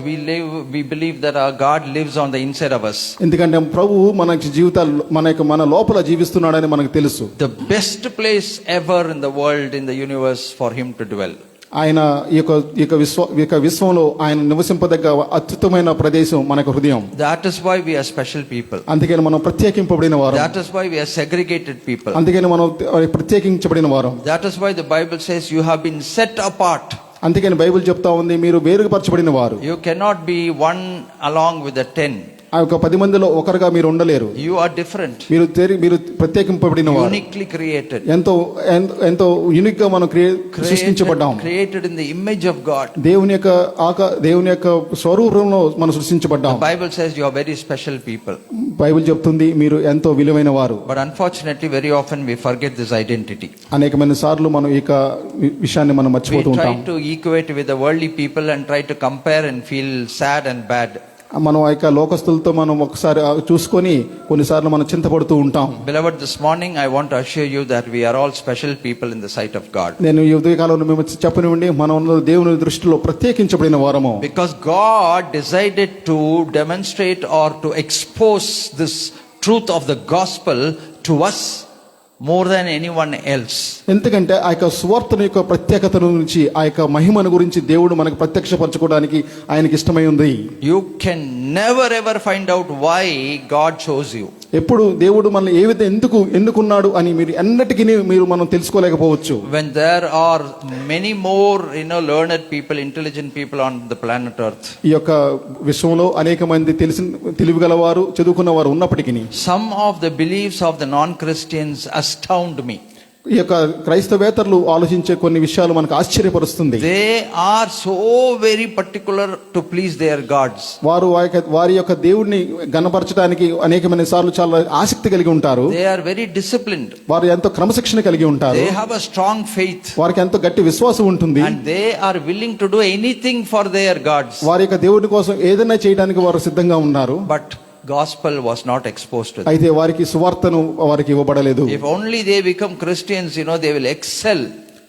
Speaker 6: we believe that our God lives on the inside of us.
Speaker 9: ఎందుకంటే ప్రభువు మన జీవితాలు మన లోపల జీవిస్తున్నాడని మనకు తెలుసు.
Speaker 6: The best place ever in the world, in the universe, for him to dwell.
Speaker 9: ఆయన ఈ యొక్క విశ్వంలో ఆయన నివసింపదగ్గ అత్యుత్తమైన ప్రదేశం మనకు హృదయం.
Speaker 6: That is why we are special people.
Speaker 9: అందుకని మనం ప్రత్యేకింపబడిన వారం.
Speaker 6: That is why we are segregated people.
Speaker 9: అందుకని మనం ప్రత్యేకించబడిన వారం.
Speaker 6: That is why the Bible says you have been set apart.
Speaker 9: అందుకని బైబిల్ చెప్తా ఉంది మీరు వేరుపరచబడిన వారు.
Speaker 6: You cannot be one along with the 10.
Speaker 9: ఆ యొక్క 10 మందిలో ఒకరుగా మీరు ఉండలేరు.
Speaker 6: You are different.
Speaker 9: మీరు ప్రత్యేకింపబడిన వారు.
Speaker 6: Uniquely created.
Speaker 9: ఎంతో యూనిక్ గా మనం సృష్టించబడ్డాం.
Speaker 6: Created in the image of God.
Speaker 9: దేవుని యొక్క స్వరూపంలో మనం సృష్టించబడ్డాం.
Speaker 6: The Bible says you are very special people.
Speaker 9: Bible చెప్తుంది మీరు ఎంతో విలువైన వారు.
Speaker 6: But unfortunately very often we forget this identity.
Speaker 9: అనేకమైన సార్లు మనం ఈ విషయాన్ని మనం మర్చిపోతూ ఉంటాం.
Speaker 6: We try to equate with the worldly people and try to compare and feel sad and bad.
Speaker 9: మనం ఆ యొక్క లోకస్తులతో మనం ఒకసారి చూసుకొని కొన్నిసార్లు మనం చింతపడుతూ ఉంటాం.
Speaker 6: Beloved, this morning I want to assure you that we are all special people in the sight of God.
Speaker 9: నేను ఈ ఉదయకాలంలో మేము చెప్పనివ్వండి మనం దేవుని దృష్టిలో ప్రత్యేకించబడిన వారము.
Speaker 6: Because God decided to demonstrate or to expose this truth of the gospel to us more than anyone else.
Speaker 9: ఎందుకంటే ఆ యొక్క సువార్తను యొక్క ప్రత్యేకతను గురించి ఆ యొక్క మహిమను గురించి దేవుడు మనకు ప్రత్యక్షపరచుకోవడానికి ఆయనకి ఇష్టమై ఉంది.
Speaker 6: You can never ever find out why God chose you.
Speaker 9: ఎప్పుడు దేవుడు మనల్ని ఏ విధంగా ఎన్నుకున్నాడు అని మీరు అన్నిటికీ మనం తెలుసుకోలేకపోవచ్చు.
Speaker 6: When there are many more learned people, intelligent people on the planet earth.
Speaker 9: ఈ యొక్క విశ్వంలో అనేక మంది తెలివిగలవారు చదువుకున్న వారు ఉన్నప్పటికీ
Speaker 6: some of the beliefs of the non-Christians astound me.
Speaker 9: ఈ యొక్క క్రైస్తవేతరులు ఆలోచించే కొన్ని విషయాలు మనకు ఆశ్చర్యపరుస్తుంది.
Speaker 6: They are so very particular to please their gods.
Speaker 9: వారి యొక్క దేవుడిని గణపరచడానికి అనేకమైన సార్లు చాలా ఆసక్తి కలిగి ఉంటారు.
Speaker 6: They are very disciplined.
Speaker 9: వారు ఎంతో క్రమశిక్షణ కలిగి ఉంటారు.
Speaker 6: They have a strong faith.
Speaker 9: వారికి ఎంతో గట్టి విశ్వాసం ఉంటుంది.
Speaker 6: And they are willing to do anything for their gods.
Speaker 9: వారి యొక్క దేవుడి కోసం ఏదైనా చేయడానికి వారు సిద్ధంగా ఉన్నారు.
Speaker 6: But gospel was not exposed to them.
Speaker 9: అయితే వారికి సువార్తను వారికి ఇవ్వబడలేదు.
Speaker 6: If only they become Christians, they will excel.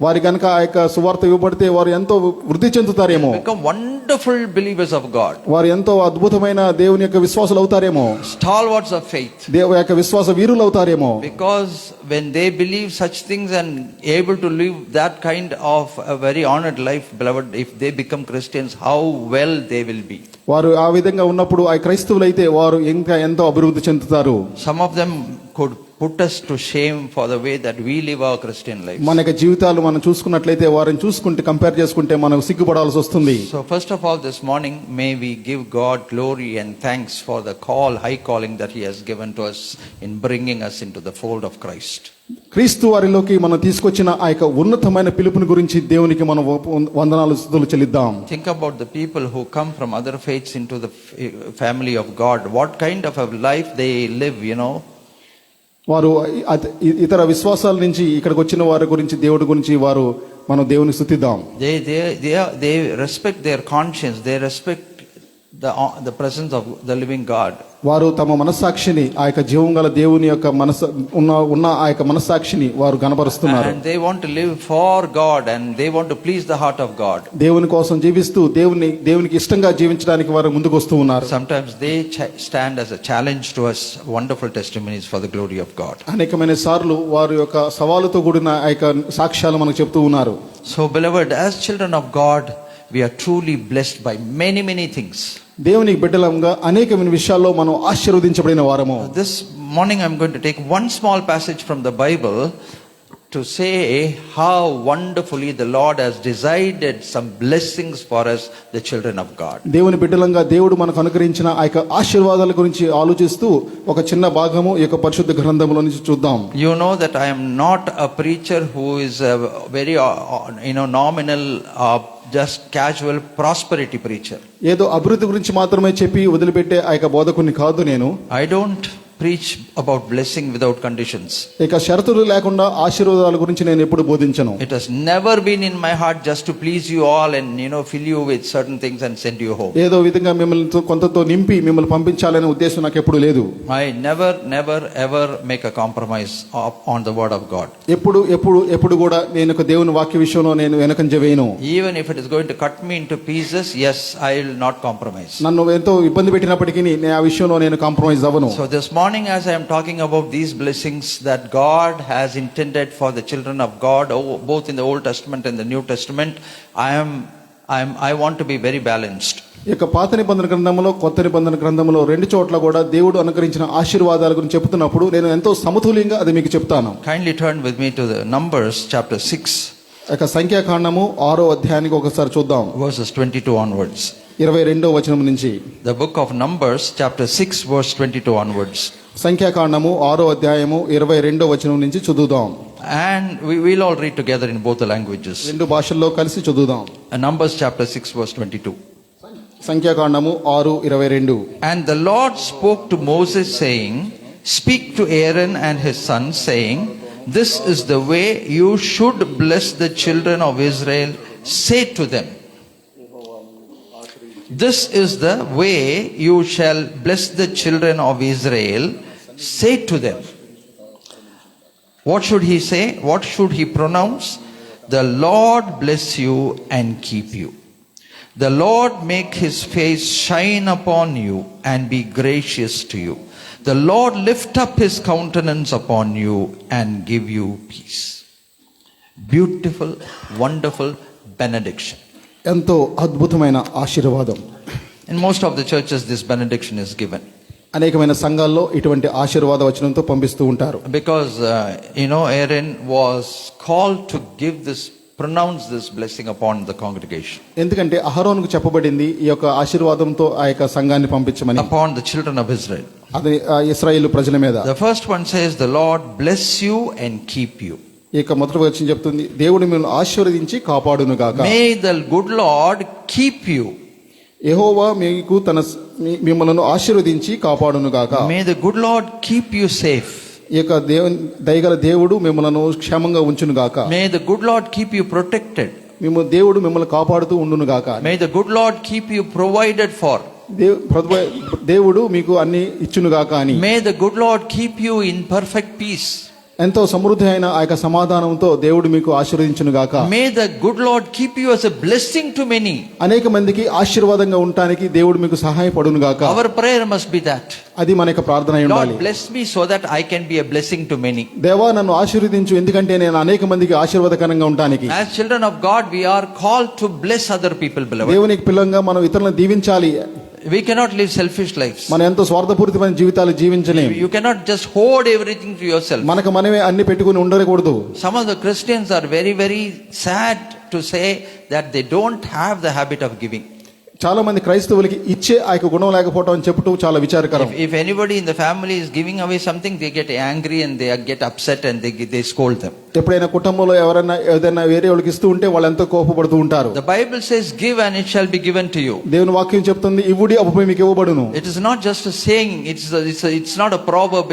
Speaker 9: వారి కనుక ఆ యొక్క సువార్త ఇవ్వబడితే వారు ఎంతో వృద్ధి చెందుతారేమో.
Speaker 6: Become wonderful believers of God.
Speaker 9: వారు ఎంతో అద్భుతమైన దేవుని యొక్క విశ్వాసులు అవుతారేమో.
Speaker 6: Stalwarts of faith.
Speaker 9: దేవుని యొక్క విశ్వాస వీరులు అవుతారేమో.
Speaker 6: Because when they believe such things and able to live that kind of a very honored life, beloved, if they become Christians, how well they will be.
Speaker 9: వారు ఆ విధంగా ఉన్నప్పుడు ఆ క్రైస్తవులైతే వారు ఇంకా ఎంతో అభివృద్ధి చెందుతారు.
Speaker 6: Some of them could put us to shame for the way that we live our Christian life.
Speaker 9: మన యొక్క జీవితాలు మనం చూసుకున్నట్లయితే వారిని చూసుకుంటే కంపేర్ చేసుకుంటే మనం సిగ్గుపడాల్సి వస్తుంది.
Speaker 6: So first of all this morning may we give God glory and thanks for the high calling that he has given to us in bringing us into the fold of Christ.
Speaker 9: క్రీస్తు వారిలోకి మనం తీసుకొచ్చిన ఆ యొక్క ఉన్నతమైన పిలుపుని గురించి దేవునికి మనం వందనాలు స్తుతులు చెల్లిద్దాం.
Speaker 6: Think about the people who come from other faiths into the family of God. What kind of a life they live,
Speaker 9: వారు ఇతర విశ్వాసాల నుంచి ఇక్కడికి వచ్చిన వారి గురించి దేవుడి గురించి మనం దేవుని స్తుతిద్దాం.
Speaker 6: They respect their conscience. They respect the presence of the living God.
Speaker 9: వారు తమ మనస్సాక్షిని ఆ యొక్క జీవం గల దేవుని యొక్క ఉన్న ఆ యొక్క మనస్సాక్షిని వారు కనపరుస్తున్నారు.
Speaker 6: And they want to live for God and they want to please the heart of God.
Speaker 9: దేవుని కోసం జీవిస్తూ దేవునికి ఇష్టంగా జీవించడానికి వారు ముందుకు వస్తూ ఉన్నారు.
Speaker 6: Sometimes they stand as a challenge to us, wonderful testimonies for the glory of God.
Speaker 9: అనేకమైన సార్లు వారి యొక్క సవాలుతో కూడిన ఆ యొక్క సాక్ష్యాలు మనకు చెప్తూ ఉన్నారు.
Speaker 6: So beloved, as children of God, we are truly blessed by many, many things.
Speaker 9: దేవునికి బిడ్డలంగా అనేకమైన విషయాల్లో మనం ఆశీర్వదించబడిన వారము.
Speaker 6: This morning I'm going to take one small passage from the Bible to say how wonderfully the Lord has decided some blessings for us, the children of God.
Speaker 9: దేవుని బిడ్డలంగా దేవుడు మనకు అనుగ్రహించిన ఆ యొక్క ఆశీర్వాదాల గురించి ఆలోచిస్తూ ఒక చిన్న భాగము ఈ యొక్క పరిశుద్ధ గ్రంథంలో నుంచి చూద్దాం.
Speaker 6: You know that I am not a preacher who is a very nominal just casual prosperity preacher.
Speaker 9: ఏదో అభివృద్ధి గురించి మాత్రమే చెప్పి వదిలిపెట్టే ఆ యొక్క బోధకుని కాదు నేను.
Speaker 6: I don't preach about blessing without conditions.
Speaker 9: ఇక షరతులు లేకుండా ఆశీర్వాదాల గురించి నేను ఎప్పుడు బోధించను.
Speaker 6: It has never been in my heart just to please you all and fill you with certain things and send you home.
Speaker 9: ఏదో విధంగా మిమ్మల్ని కొంతతో నింపి మిమ్మల్ని పంపించాలనే ఉద్దేశం నాకు ఎప్పుడు లేదు.
Speaker 6: I never ever make a compromise on the word of God.
Speaker 9: ఎప్పుడు కూడా నేను ఒక దేవుని వాక్య విషయంలో నేను వెనకంజ వేయను.
Speaker 6: Even if it is going to cut me into pieces, yes, I will not compromise.
Speaker 9: నన్ను ఎంతో ఇబ్బంది పెట్టినప్పటికీ నేను ఆ విషయంలో నేను కాంప్రమైజ్ అవ్వను.
Speaker 6: So this morning as I am talking about these blessings that God has intended for the children of God, both in the Old Testament and the New Testament, I want to be very balanced.
Speaker 9: ఇక పాత నిబంధన గ్రంథంలో కొత్త నిబంధన గ్రంథంలో రెండు చోట్ల కూడా దేవుడు అనుగ్రహించిన ఆశీర్వాదాల గురించి చెప్తున్నప్పుడు నేను ఎంతో సమతుల్యంగా అది మీకు చెప్తాను.
Speaker 6: Kindly turn with me to the Numbers chapter 6.
Speaker 9: ఇక సంఖ్యాకాండము 6వ అధ్యాయానికి ఒకసారి చూద్దాం.
Speaker 6: Verses 22 onwards.
Speaker 9: 22వ వచనం నుంచి.
Speaker 6: The book of Numbers chapter 6 verse 22 onwards.
Speaker 9: సంఖ్యాకాండము 6వ అధ్యాయము 22వ వచనం నుంచి చదువుదాం.
Speaker 6: And we will all read together in both the languages.
Speaker 9: రెండు భాషల్లో కలిసి చదువుదాం.
Speaker 6: Numbers chapter 6 verse 22.
Speaker 9: సంఖ్యాకాండము 6:22.
Speaker 6: And the Lord spoke to Moses saying, speak to Aaron and his sons saying, this is the way you should bless the children of Israel. Say to them, this is the way you shall bless the children of Israel. Say to them. What should he say? What should he pronounce? The Lord bless you and keep you. The Lord make his face shine upon you and be gracious to you. The Lord lift up his countenance upon you and give you peace. Beautiful, wonderful benediction.
Speaker 9: ఎంతో అద్భుతమైన ఆశీర్వాదం.
Speaker 6: In most of the churches this benediction is given.
Speaker 9: అనేకమైన సంఘాల్లో ఇటువంటి ఆశీర్వాద వచనంతో పంపిస్తూ ఉంటారు.
Speaker 6: Because Aaron was called to pronounce this blessing upon the congregation.
Speaker 9: ఎందుకంటే అహరోనుకు చెప్పబడింది ఈ యొక్క ఆశీర్వాదంతో ఆ యొక్క సంఘాన్ని పంపించమని.
Speaker 6: Upon the children of Israel.
Speaker 9: అది ఇశ్రాయేలు ప్రజల మీద.
Speaker 6: The first one says, the Lord bless you and keep you.
Speaker 9: ఈ యొక్క మొదటి వచనం చెప్తుంది, దేవుడు మిమ్మల్ని ఆశీర్వదించి కాపాడును గాక.
Speaker 6: May the good Lord keep you.
Speaker 9: యెహోవా మీకు మిమ్మల్ని ఆశీర్వదించి కాపాడును గాక.
Speaker 6: May the good Lord keep you safe.
Speaker 9: ఈ యొక్క దయగల దేవుడు మిమ్మల్ని క్షేమంగా ఉంచును గాక.
Speaker 6: May the good Lord keep you protected.
Speaker 9: దేవుడు మిమ్మల్ని కాపాడుతూ ఉండును గాక.
Speaker 6: May the good Lord keep you provided for.
Speaker 9: దేవుడు మీకు అన్ని ఇచ్చును గాక అని.
Speaker 6: May the good Lord keep you in perfect peace.
Speaker 9: ఎంతో సమృద్ధి అయిన ఆ యొక్క సమాధానంతో దేవుడు మీకు ఆశీర్వదించును గాక.
Speaker 6: May the good Lord keep you as a blessing to many.
Speaker 9: అనేక మందికి ఆశీర్వాదంగా ఉండడానికి దేవుడు మీకు సహాయపడును గాక.
Speaker 6: Our prayer must be that.
Speaker 9: అది మన యొక్క ప్రార్థన అయి ఉండాలి.
Speaker 6: Lord bless me so that I can be a blessing to many.
Speaker 9: దేవా నన్ను ఆశీర్వదించు ఎందుకంటే నేను అనేక మందికి ఆశీర్వాదకరంగా ఉండడానికి.
Speaker 6: As children of God we are called to bless other people, beloved.
Speaker 9: దేవునికి పిల్లలుగా మనం ఇతరులను దీవించాలి.
Speaker 6: We cannot live selfish lives.
Speaker 9: మనం ఎంతో స్వార్థపూరితమైన జీవితాలు జీవించలేం.
Speaker 6: You cannot just hoard everything to yourself.
Speaker 9: మనకు మనమే అన్ని పెట్టుకొని ఉండకూడదు.
Speaker 6: Some of the Christians are very sad to say that they don't have the habit of giving.
Speaker 9: చాలా మంది క్రైస్తవులకి ఇచ్చే ఆ యొక్క గుణం లేకపోవడం అని చెప్పుటూ చాలా విచారకరం.
Speaker 6: If anybody in the family is giving away something, they get angry and they get upset and they scold them.
Speaker 9: ఎప్పుడైనా కుటుంబంలో ఎవరైనా ఏదైనా వేరే వాళ్ళకి ఇస్తూ ఉంటే వాళ్ళు ఎంతో కోపపడుతూ ఉంటారు.
Speaker 6: The Bible says, give and it shall be given to you.
Speaker 9: దేవుని వాక్యం చెప్తుంది, ఇవ్వుడి అప్పుపై మీకు ఇవ్వబడును.
Speaker 6: It is not just a saying, it's not a proverb,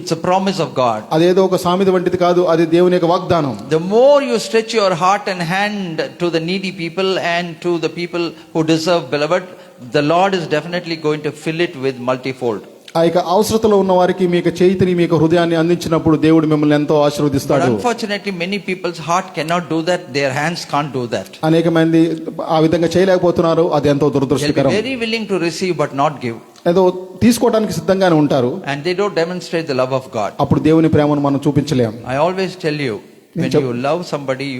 Speaker 6: it's a promise of God.
Speaker 9: అదేదో ఒక సామెత వంటిది కాదు, అది దేవుని యొక్క వాగ్దానం.
Speaker 6: The more you stretch your heart and hand to the needy people and to the people who deserve, beloved, the Lord is definitely going to fill it with multifold.
Speaker 9: ఆ యొక్క అవసరతలో ఉన్న వారికి మీకు చేతిని మీకు హృదయాన్ని అందించినప్పుడు దేవుడు మిమ్మల్ని ఎంతో ఆశీర్వదిస్తాడు.
Speaker 6: But unfortunately many people's heart cannot do that, their hands can't do that.
Speaker 9: అనేక మంది ఆ విధంగా చేయలేకపోతున్నారు, అది ఎంతో దురదృష్టకరం.
Speaker 6: They are very willing to receive but not give.
Speaker 9: ఏదో తీసుకోవడానికి సిద్ధంగానే ఉంటారు,
Speaker 6: and they don't demonstrate the love of God.
Speaker 9: అప్పుడు దేవుని ప్రేమను మనం చూపించలేం.
Speaker 6: I always tell you, when you love somebody,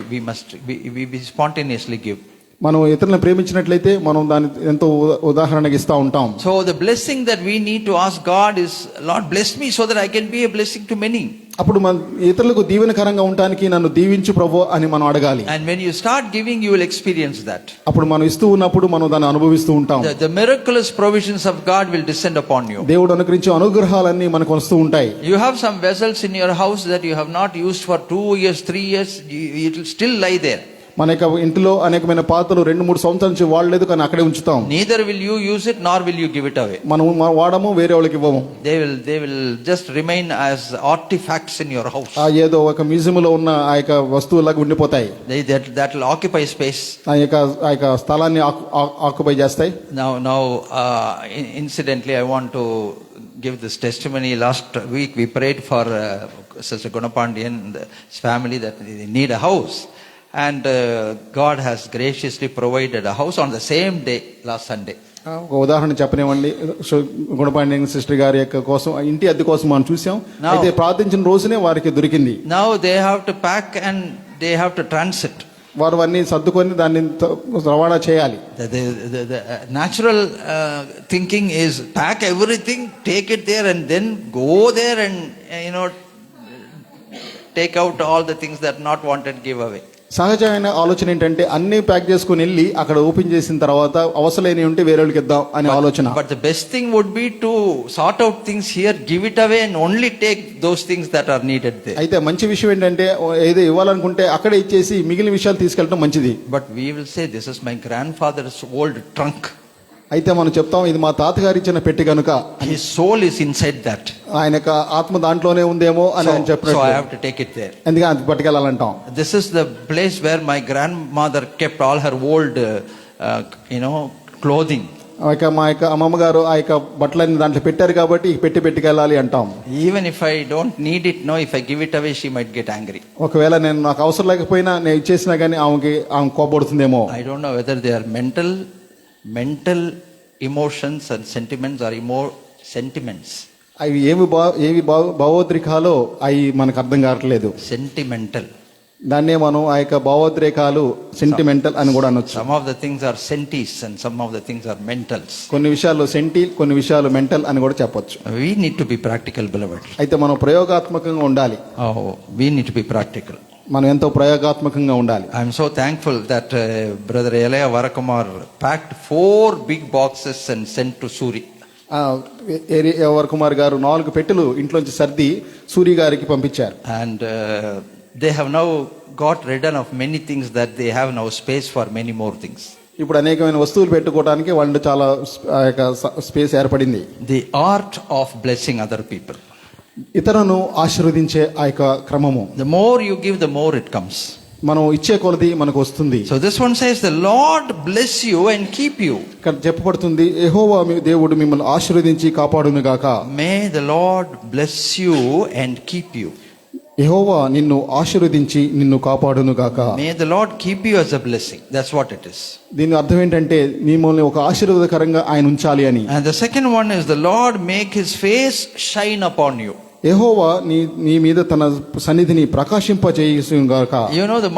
Speaker 6: we spontaneously give.
Speaker 9: మనం ఇతరులను ప్రేమించినట్లయితే మనం దాన్ని ఎంతో ఉదాహరణగా ఇస్తూ ఉంటాం.
Speaker 6: So the blessing that we need to ask God is, Lord, bless me so that I can be a blessing to many.
Speaker 9: అప్పుడు మన ఇతరులకు దీవెనకరంగా ఉండడానికి నన్ను దీవించు ప్రభు అని మనం అడగాలి.
Speaker 6: And when you start giving, you will experience that.
Speaker 9: అప్పుడు మనం ఇస్తూ ఉన్నప్పుడు మనం దాన్ని అనుభవిస్తూ ఉంటాం.
Speaker 6: The miraculous provisions of God will descend upon you.
Speaker 9: దేవుడు అనుగ్రహించే అనుగ్రహాలన్నీ మనకు వస్తూ ఉంటాయి.
Speaker 6: You have some vessels in your house that you have not used for 2 years, 3 years, it will still lie there.
Speaker 9: మన యొక్క ఇంటిలో అనేకమైన పాత్రలు 2-3 సంవత్సరాల నుంచి వాడలేదు, కానీ అక్కడే ఉంచుతాం.
Speaker 6: Neither will you use it, nor will you give it away.
Speaker 9: మనం వాడము, వేరే వాళ్ళకి ఇవ్వము.
Speaker 6: They will just remain as artifacts in your house.
Speaker 9: ఏదో ఒక మ్యూజియం లో ఉన్న ఆ యొక్క వస్తువులాగా ఉండిపోతాయి.
Speaker 6: That will occupy space.
Speaker 9: ఆ యొక్క స్థలాన్ని ఆక్యుపై చేస్తాయి.
Speaker 6: Now incidentally I want to give this testimony. Last week we prayed for Sister Gunapandian and his family that they need a house. And God has graciously provided a house on the same day, last Sunday.
Speaker 9: ఒక ఉదాహరణ చెప్పనివ్వండి. గుణపాండి sister గారి యొక్క కోసం ఇంటి అద్దె కోసం మనం చూసాం. అయితే ప్రార్థించిన రోజునే వారికి దొరికింది.
Speaker 6: Now they have to pack and they have to transit.
Speaker 9: వారు అన్ని సర్దుకొని దాన్ని రవాణా చేయాలి.
Speaker 6: The natural thinking is pack everything, take it there, and then go there and take out all the things that not wanted, give away.
Speaker 9: సహజమైన ఆలోచన ఏంటంటే అన్ని ప్యాక్ చేసుకుని వెళ్ళి అక్కడ ఓపెన్ చేసిన తర్వాత అవసరలేని ఉంటే వేరే వాళ్ళకి ఇద్దాం అనే ఆలోచన.
Speaker 6: But the best thing would be to sort out things here, give it away, and only take those things that are needed there.
Speaker 9: అయితే మంచి విషయం ఏంటంటే ఏదో ఇవ్వాలనుకుంటే అక్కడే ఇచ్చేసి మిగిలిన విషయాలు తీసుకెళ్ళడం మంచిది.
Speaker 6: But we will say, this is my grandfather's old trunk.
Speaker 9: అయితే మనం చెప్తాం, ఇది మా తాతగారు ఇచ్చిన పెట్టి కనుక
Speaker 6: His soul is inside that.
Speaker 9: ఆయన యొక్క ఆత్మ దాంట్లోనే ఉందేమో అని ఆయన చెప్పినట్టు.
Speaker 6: So I have to take it there.
Speaker 9: ఎందుకంటే అది పట్టుకెళ్ళాలంటాం.
Speaker 6: This is the place where my grandmother kept all her old clothing.
Speaker 9: మా యొక్క అమ్మమ్మ గారు ఆ యొక్క బట్టలన్నీ దాంట్లో పెట్టారు కాబట్టి పెట్టుకెళ్ళాలి అంటాం.
Speaker 6: Even if I don't need it, if I give it away, she might get angry.
Speaker 9: ఒకవేళ నాకు అవసరం లేకపోయినా నేను ఇచ్చేసినా కానీ ఆమె కోపడుతుందేమో.
Speaker 6: I don't know whether they are mental emotions and sentiments or sentiments.
Speaker 9: అవి ఏవి భావోద్రేకాలో అవి మనకు అర్థం కావట్లేదు.
Speaker 6: Sentimental.
Speaker 9: దాన్నే మనం ఆ యొక్క భావోద్రేకాలు సెంటిమెంటల్ అని కూడా అనొచ్చు.
Speaker 6: Some of the things are sentis and some of the things are mentals.
Speaker 9: కొన్ని విషయాలు సెంటి, కొన్ని విషయాలు మెంటల్ అని కూడా చెప్పొచ్చు.
Speaker 6: We need to be practical, beloved.
Speaker 9: అయితే మనం ప్రయోగాత్మకంగా ఉండాలి.
Speaker 6: We need to be practical.
Speaker 9: మనం ఎంతో ప్రయోగాత్మకంగా ఉండాలి.
Speaker 6: I am so thankful that Brother Elia Varakumar packed 4 big boxes and sent to Suri.
Speaker 9: Varakumar గారు 4 పెట్టెలు ఇంట్లోంచి సర్ది సూరి గారికి పంపించారు.
Speaker 6: And they have now got rid of many things that they have now space for many more things.
Speaker 9: ఇప్పుడు అనేకమైన వస్తువులు పెట్టుకోవడానికి వాళ్ళు చాలా స్పేస్ ఏర్పడింది.
Speaker 6: The art of blessing other people.
Speaker 9: ఇతరులను ఆశీర్వదించే ఆ యొక్క క్రమము.
Speaker 6: The more you give, the more it comes.
Speaker 9: మనం ఇచ్చే కొలది మనకు వస్తుంది.
Speaker 6: So this one says, the Lord bless you and keep you.
Speaker 9: ఇక్కడ చెప్పబడుతుంది, యెహోవా దేవుడు మిమ్మల్ని ఆశీర్వదించి కాపాడును గాక.
Speaker 6: May the Lord bless you and keep you.
Speaker 9: యెహోవా నిన్ను ఆశీర్వదించి నిన్ను కాపాడును గాక.
Speaker 6: May the Lord keep you as a blessing. That's what it is.
Speaker 9: దీని అర్థం ఏంటంటే మిమ్మల్ని ఒక ఆశీర్వాదకరంగా ఆయన ఉంచాలి అని.
Speaker 6: And the second one is, the Lord make his face shine upon you.
Speaker 9: యెహోవా నీ మీద తన సన్నిధిని ప్రకాశింపజేయును గాక.
Speaker 6: You know the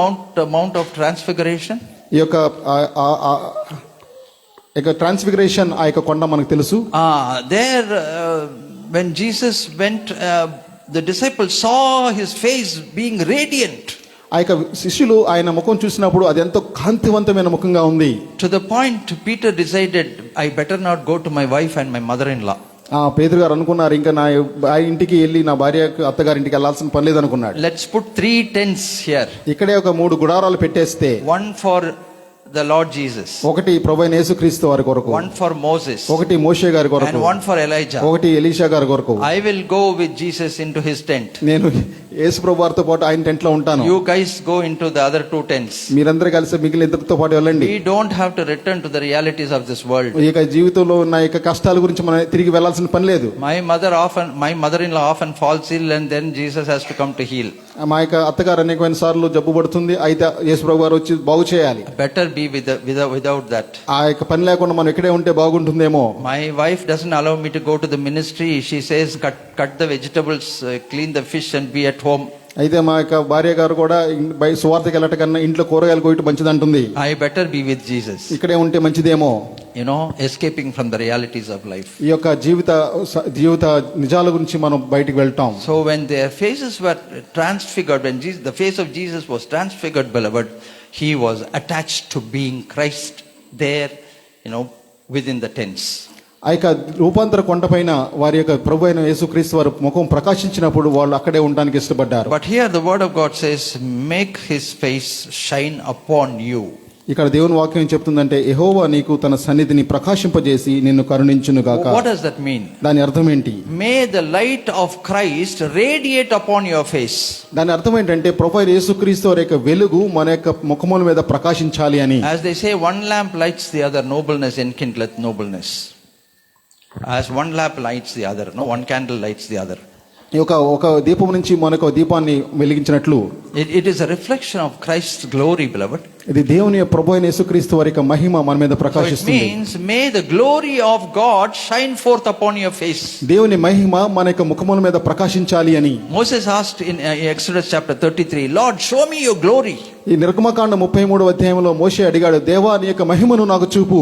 Speaker 6: mount of transfiguration?
Speaker 9: ఈ యొక్క ట్రాన్స్ఫిగరేషన్ ఆ యొక్క కొండ మనకు తెలుసు.
Speaker 6: There when Jesus went, the disciples saw his face being radiant.
Speaker 9: ఆ యొక్క శిష్యులు ఆయన ముఖం చూసినప్పుడు అది ఎంతో కాంతివంతమైన ముఖంగా ఉంది.
Speaker 6: To the point Peter decided, I better not go to my wife and my mother-in-law.
Speaker 9: పేతురు గారు అనుకున్నారు, ఇంకా నా ఇంటికి వెళ్ళి నా భార్య అత్తగారింటికి వెళ్ళాల్సిన పని లేదు అనుకున్నాడు.
Speaker 6: Let's put 3 tents here.
Speaker 9: ఇక్కడే ఒక 3 గుడారాలు పెట్టేస్తే,
Speaker 6: one for the Lord Jesus,
Speaker 9: ఒకటి ప్రభువైన యేసుక్రీస్తు వారి కొరకు,
Speaker 6: one for Moses,
Speaker 9: ఒకటి మోషే గారి కొరకు,
Speaker 6: and one for Elijah,
Speaker 9: ఒకటి ఎలీషా గారి కొరకు.
Speaker 6: I will go with Jesus into his tent.
Speaker 9: నేను యేసు ప్రభు వారితో పాటు ఆయన టెంట్ లో ఉంటాను.
Speaker 6: You guys go into the other 2 tents.
Speaker 9: మీరందరూ కలిసి మిగిలిన ఇద్దరితో పాటు వెళ్ళండి.
Speaker 6: We don't have to return to the realities of this world.
Speaker 9: ఈ యొక్క జీవితంలో ఉన్న ఈ యొక్క కష్టాల గురించి మనం తిరిగి వెళ్ళాల్సిన పని లేదు.
Speaker 6: My mother-in-law often falls ill, and then Jesus has to come to heal.
Speaker 9: మా యొక్క అత్తగారు అనేకమైన సార్లు జబ్బు పడుతుంది, అయితే యేసు ప్రభు వారు వచ్చి బాగు చేయాలి.
Speaker 6: Better be without that.
Speaker 9: ఆ యొక్క పని లేకుండా మనం ఇక్కడే ఉంటే బాగుంటుందేమో.
Speaker 6: My wife doesn't allow me to go to the ministry. She says cut the vegetables, clean the fish and be at home.
Speaker 9: అయితే మా యొక్క భార్య గారు కూడా బయట సువార్తకి వెళ్ళటం కన్నా ఇంట్లో కూరగాయలు కోయటం మంచిది అంటుంది.
Speaker 6: I better be with Jesus.
Speaker 9: ఇక్కడే ఉంటే మంచిదేమో.
Speaker 6: Escaping from the realities of life.
Speaker 9: ఈ యొక్క జీవిత నిజాల గురించి మనం బయటికి వెళ్తాం.
Speaker 6: So when their faces were transfigured, when the face of Jesus was transfigured, beloved, he was attached to being Christ there, within the tents.
Speaker 9: ఆ యొక్క రూపాంతర కొండపైన వారి యొక్క ప్రభు అయిన యేసుక్రీస్తు వారి ముఖం ప్రకాశించినప్పుడు వాళ్ళు అక్కడే ఉండడానికి ఇష్టపడ్డారు.
Speaker 6: But here the word of God says, make his face shine upon you.
Speaker 9: ఇక్కడ దేవుని వాక్యం చెప్తుందంటే యెహోవా నీకు తన సన్నిధిని ప్రకాశింపజేసి నిన్ను కరుణించును గాక.
Speaker 6: What does that mean?
Speaker 9: దాని అర్థం ఏంటి?
Speaker 6: May the light of Christ radiate upon your face.
Speaker 9: దాని అర్థం ఏంటంటే ప్రభు అయిన యేసుక్రీస్తు వారి యొక్క వెలుగు మన యొక్క ముఖముల మీద ప్రకాశించాలి అని.
Speaker 6: As they say, one lamp lights the other, nobleness enkindleth nobleness. As one lamp lights the other, one candle lights the other.
Speaker 9: ఒక దీపం నుంచి మనకు దీపాన్ని వెలిగించినట్లు
Speaker 6: it is a reflection of Christ's glory, beloved.
Speaker 9: ఇది దేవుని ప్రభు అయిన యేసుక్రీస్తు వారి యొక్క మహిమ మన మీద ప్రకాశిస్తుంది.
Speaker 6: So it means, may the glory of God shine forth upon your face.
Speaker 9: దేవుని మహిమ మన యొక్క ముఖముల మీద ప్రకాశించాలి అని.
Speaker 6: Moses asked in Exodus chapter 33, Lord, show me your glory.
Speaker 9: ఈ నిర్గమకాండ 33వ అధ్యాయంలో మోషే అడిగాడు, దేవా నీ యొక్క మహిమను నాకు చూపు.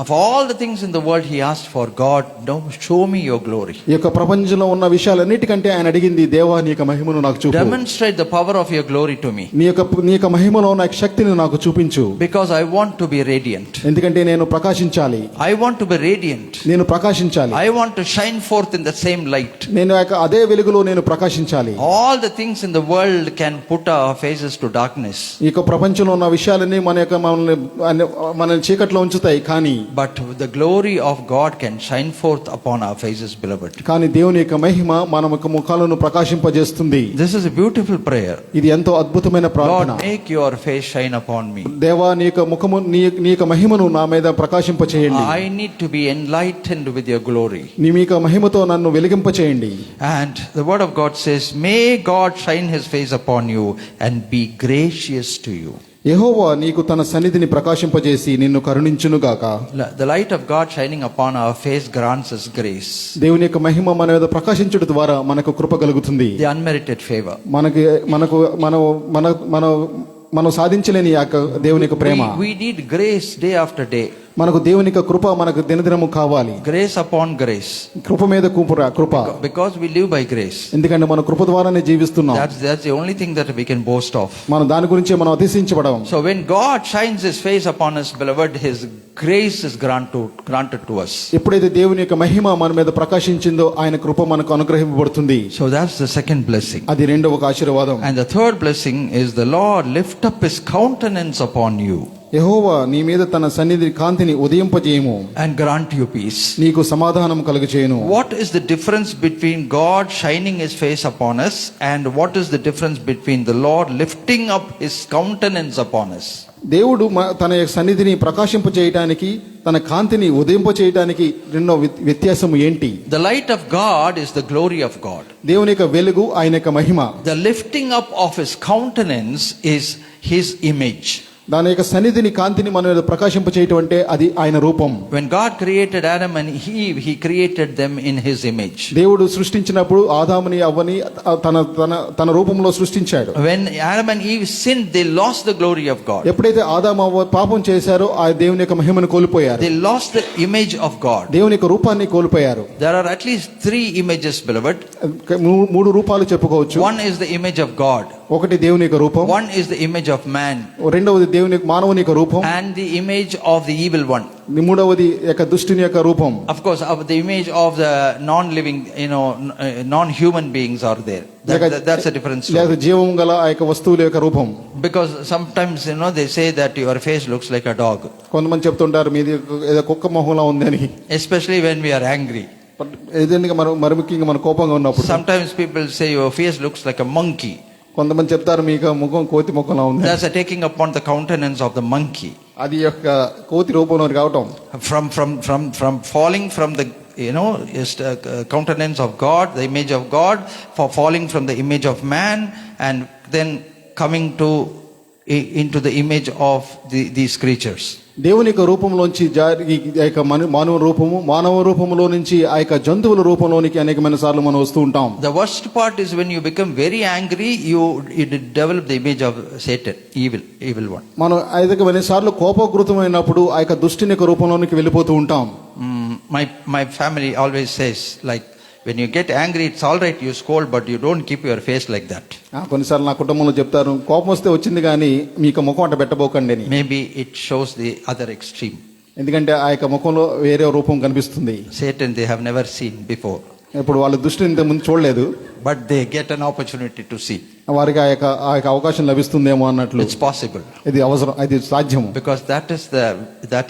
Speaker 6: Of all the things in the world he asked for, God, show me your glory.
Speaker 9: ఈ యొక్క ప్రపంచంలో ఉన్న విషయాలన్నిటికంటే ఆయన అడిగింది, దేవా నీ యొక్క మహిమను నాకు చూపు.
Speaker 6: Demonstrate the power of your glory to me.
Speaker 9: నీ యొక్క మహిమలో ఉన్న శక్తిని నాకు చూపించు.
Speaker 6: Because I want to be radiant.
Speaker 9: ఎందుకంటే నేను ప్రకాశించాలి.
Speaker 6: I want to be radiant.
Speaker 9: నేను ప్రకాశించాలి.
Speaker 6: I want to shine forth in the same light.
Speaker 9: నేను అదే వెలుగులో నేను ప్రకాశించాలి.
Speaker 6: All the things in the world can put our faces to darkness.
Speaker 9: ఈ యొక్క ప్రపంచంలో ఉన్న విషయాలన్నీ మనల్ని చీకట్లో ఉంచుతాయి, కానీ
Speaker 6: but the glory of God can shine forth upon our faces, beloved.
Speaker 9: కానీ దేవుని యొక్క మహిమ మన ముఖాలను ప్రకాశింపజేస్తుంది.
Speaker 6: This is a beautiful prayer.
Speaker 9: ఇది ఎంతో అద్భుతమైన ప్రార్థన.
Speaker 6: Lord, make your face shine upon me.
Speaker 9: దేవా నీ యొక్క ముఖము నీ యొక్క మహిమను నా మీద ప్రకాశింపచేయండి.
Speaker 6: I need to be enlightened with your glory.
Speaker 9: నీ యొక్క మహిమతో నన్ను వెలిగింపచేయండి.
Speaker 6: And the word of God says, may God shine his face upon you and be gracious to you.
Speaker 9: యెహోవా నీకు తన సన్నిధిని ప్రకాశింపజేసి నిన్ను కరుణించును గాక.
Speaker 6: The light of God shining upon our face grants us grace.
Speaker 9: దేవుని యొక్క మహిమ మన మీద ప్రకాశించుట ద్వారా మనకు కృప కలుగుతుంది.
Speaker 6: The unmerited favor.
Speaker 9: మనం సాధించలేని దేవుని యొక్క ప్రేమ.
Speaker 6: We need grace day after day.
Speaker 9: మనకు దేవుని యొక్క కృప మనకు దినదినము కావాలి.
Speaker 6: Grace upon grace.
Speaker 9: కృప మీద కృప.
Speaker 6: Because we live by grace.
Speaker 9: ఎందుకంటే మన కృప ద్వారానే జీవిస్తున్నాం.
Speaker 6: That's the only thing that we can boast of.
Speaker 9: మనం దాని గురించి మనం అతిశయించబడం.
Speaker 6: So when God shines his face upon us, beloved, his grace is granted to us.
Speaker 9: ఎప్పుడైతే దేవుని యొక్క మహిమ మన మీద ప్రకాశించిందో ఆయన కృప మనకు అనుగ్రహింపబడుతుంది.
Speaker 6: So that's the second blessing.
Speaker 9: అది రెండవ ఆశీర్వాదం.
Speaker 6: And the third blessing is, the Lord lift up his countenance upon you.
Speaker 9: యెహోవా నీ మీద తన సన్నిధి కాంతిని ఉదయింపజేయుము.
Speaker 6: And grant you peace.
Speaker 9: నీకు సమాధానం కలుగజేయును.
Speaker 6: What is the difference between God shining his face upon us and what is the difference between the Lord lifting up his countenance upon us?
Speaker 9: దేవుడు తన యొక్క సన్నిధిని ప్రకాశింపజేయడానికి, తన కాంతిని ఉదయింపజేయడానికి రెండో వ్యత్యాసం ఏంటి?
Speaker 6: The light of God is the glory of God.
Speaker 9: దేవుని యొక్క వెలుగు ఆయన యొక్క మహిమ.
Speaker 6: The lifting up of his countenance is his image.
Speaker 9: దాని యొక్క సన్నిధిని కాంతిని మన మీద ప్రకాశింపచేయటం అంటే అది ఆయన రూపం.
Speaker 6: When God created Adam and Eve, he created them in his image.
Speaker 9: దేవుడు సృష్టించినప్పుడు ఆదాముని అవ్వని తన రూపంలో సృష్టించాడు.
Speaker 6: When Adam and Eve sinned, they lost the glory of God.
Speaker 9: ఎప్పుడైతే ఆదాము అవ్వ పాపం చేశారో ఆ దేవుని యొక్క మహిమను కోల్పోయారు.
Speaker 6: They lost the image of God.
Speaker 9: దేవుని యొక్క రూపాన్ని కోల్పోయారు.
Speaker 6: There are at least 3 images, beloved.
Speaker 9: 3 రూపాలు చెప్పుకోవచ్చు.
Speaker 6: One is the image of God.
Speaker 9: ఒకటి దేవుని యొక్క రూపం.
Speaker 6: One is the image of man.
Speaker 9: రెండవది దేవుని మానవుని యొక్క రూపం.
Speaker 6: And the image of the evil one.
Speaker 9: మూడవది యొక్క దుష్టుని యొక్క రూపం.
Speaker 6: Of course, the image of the non-living, non-human beings are there. That's a different story.
Speaker 9: లేదా జీవం గల ఆ యొక్క వస్తువుల యొక్క రూపం.
Speaker 6: Because sometimes they say that your face looks like a dog.
Speaker 9: కొంతమంది చెప్తుంటారు మీది ఏదో కుక్క మొహంలా ఉంది అని.
Speaker 6: Especially when we are angry.
Speaker 9: ఏదైనా మరి ముఖ్యంగా మన కోపంగా ఉన్నప్పుడు.
Speaker 6: Sometimes people say your face looks like a monkey.
Speaker 9: కొంతమంది చెప్తారు మీకు ముఖం కోతి ముఖంలా ఉంది.
Speaker 6: That's a taking upon the countenance of the monkey.
Speaker 9: అది యొక్క కోతి రూపంలో రావటం.
Speaker 6: From falling from the countenance of God, the image of God, for falling from the image of man, and then coming to into the image of these creatures.
Speaker 9: దేవుని యొక్క రూపంలోంచి ఈ యొక్క మానవ రూపంలో నుంచి ఆ యొక్క జంతువుల రూపంలోనికి అనేకమైన సార్లు మనం వస్తూ ఉంటాం.
Speaker 6: The worst part is when you become very angry, you develop the image of Satan, evil one.
Speaker 9: మనం అనేకమైన సార్లు కోపగ్రుతమైనప్పుడు ఆ యొక్క దుష్టుని యొక్క రూపంలోనికి వెళ్ళిపోతూ ఉంటాం.
Speaker 6: My family always says, like, when you get angry, it's all right, you scold, but you don't keep your face like that.
Speaker 9: కొన్నిసార్లు నా కుటుంబంలో చెప్తారు, కోపం వస్తే వచ్చింది కానీ మీకు ముఖం అంట పెట్టబోకండి అని.
Speaker 6: Maybe it shows the other extreme.
Speaker 9: ఎందుకంటే ఆ యొక్క ముఖంలో వేరే రూపం కనిపిస్తుంది.
Speaker 6: Satan they have never seen before.
Speaker 9: ఇప్పుడు వాళ్ళ దృష్టిని ఇంత ముందు చూడలేదు,
Speaker 6: but they get an opportunity to see.
Speaker 9: వారికి ఆ యొక్క అవకాశం లభిస్తుందేమో అన్నట్లు.
Speaker 6: It's possible.
Speaker 9: ఇది అవసరం, అది సాధ్యం.
Speaker 6: Because that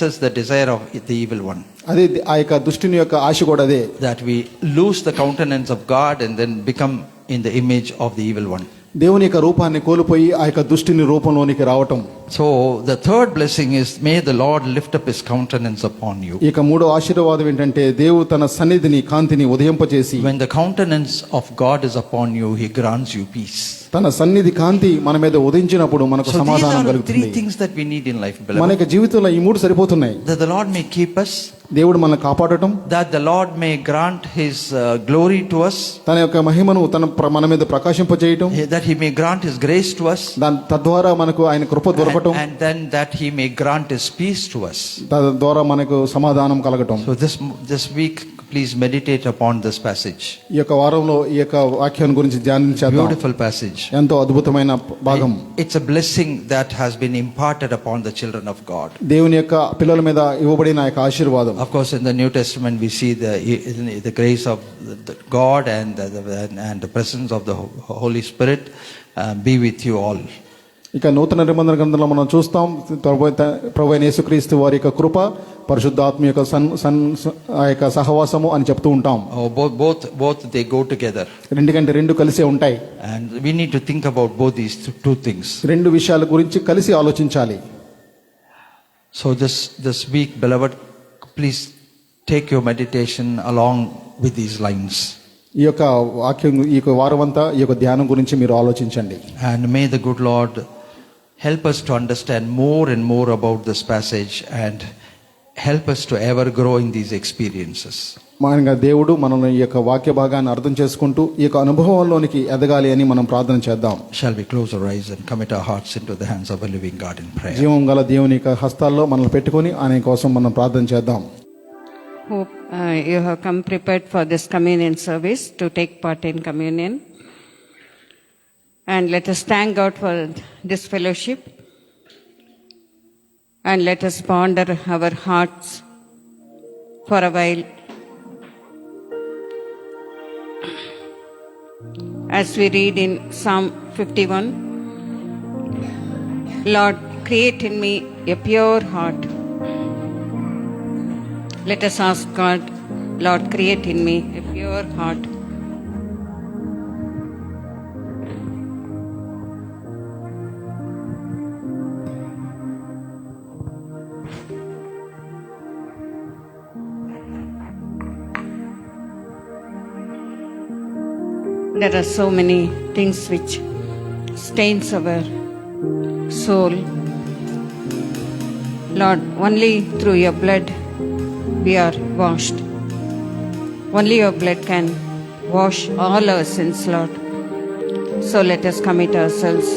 Speaker 6: is the desire of the evil one.
Speaker 9: అదే ఆ యొక్క దుష్టుని యొక్క ఆశ కూడా అదే.
Speaker 6: That we lose the countenance of God and then become in the image of the evil one.
Speaker 9: దేవుని యొక్క రూపాన్ని కోల్పోయి ఆ యొక్క దుష్టుని రూపంలోనికి రావటం.
Speaker 6: So the third blessing is, may the Lord lift up his countenance upon you.
Speaker 9: ఇక మూడో ఆశీర్వాదం ఏంటంటే దేవుడు తన సన్నిధిని కాంతిని ఉదయింపజేసి,
Speaker 6: when the countenance of God is upon you, he grants you peace.
Speaker 9: తన సన్నిధి కాంతి మన మీద ఉదయించినప్పుడు మనకు సమాధానం కలుగుతుంది.
Speaker 6: Three things that we need in life, beloved.
Speaker 9: మన యొక్క జీవితంలో ఈ మూడు సరిపోతున్నాయి.
Speaker 6: That the Lord may keep us,
Speaker 9: దేవుడు మనల్ని కాపాడటం,
Speaker 6: that the Lord may grant his glory to us,
Speaker 9: తన యొక్క మహిమను మన మీద ప్రకాశింపజేయటం,
Speaker 6: that he may grant his grace to us,
Speaker 9: తద్వారా మనకు ఆయన కృప దొరకటం,
Speaker 6: and then that he may grant his peace to us.
Speaker 9: తద్వారా మనకు సమాధానం కలగటం.
Speaker 6: So this week, please meditate upon this passage.
Speaker 9: ఈ యొక్క వారంలో ఈ యొక్క వాక్యాన్ని గురించి ధ్యానించాలి.
Speaker 6: Beautiful passage.
Speaker 9: ఎంతో అద్భుతమైన భాగం.
Speaker 6: It's a blessing that has been imparted upon the children of God.
Speaker 9: దేవుని యొక్క పిల్లల మీద ఇవ్వబడిన యొక్క ఆశీర్వాదం.
Speaker 6: Of course, in the New Testament we see the grace of God and the presence of the Holy Spirit be with you all.
Speaker 9: ఇక నూతన నిబంధన గ్రంథంలో మనం చూస్తాం, ప్రభువైన యేసుక్రీస్తు వారి యొక్క కృప, పరిశుద్ధాత్మ యొక్క ఆ యొక్క సహవాసము అని చెప్తూ ఉంటాం.
Speaker 6: Both they go together.
Speaker 9: రెండు కలిసే ఉంటాయి.
Speaker 6: And we need to think about both these two things.
Speaker 9: రెండు విషయాల గురించి కలిసి ఆలోచించాలి.
Speaker 6: So this week, beloved, please take your meditation along with these lines.
Speaker 9: ఈ యొక్క వాక్యం, ఈ యొక్క వారమంతా ఈ యొక్క ధ్యానం గురించి మీరు ఆలోచించండి.
Speaker 6: And may the good Lord help us to understand more and more about this passage and help us to ever grow in these experiences.
Speaker 9: మనగా దేవుడు మనల్ని ఈ యొక్క వాక్య భాగాన్ని అర్థం చేసుకుంటూ ఈ యొక్క అనుభవంలోనికి ఎదగాలి అని మనం ప్రార్థన చేద్దాం.
Speaker 6: Shall we close our eyes and commit our hearts into the hands of a living God in prayer?
Speaker 9: జీవం గల దేవుని యొక్క హస్తాల్లో మనల్ని పెట్టుకొని ఆయన కోసం మనం ప్రార్థన చేద్దాం.
Speaker 8: Hope you have come prepared for this communion service to take part in communion. And let us thank God for this fellowship. And let us ponder our hearts for a while. As we read in Psalm 51, Lord, create in me a pure heart. Let us ask God, Lord, create in me a pure heart. There are so many things which stains our soul. Lord, only through your blood we are washed. Only your blood can wash all our sins, Lord. So let us commit ourselves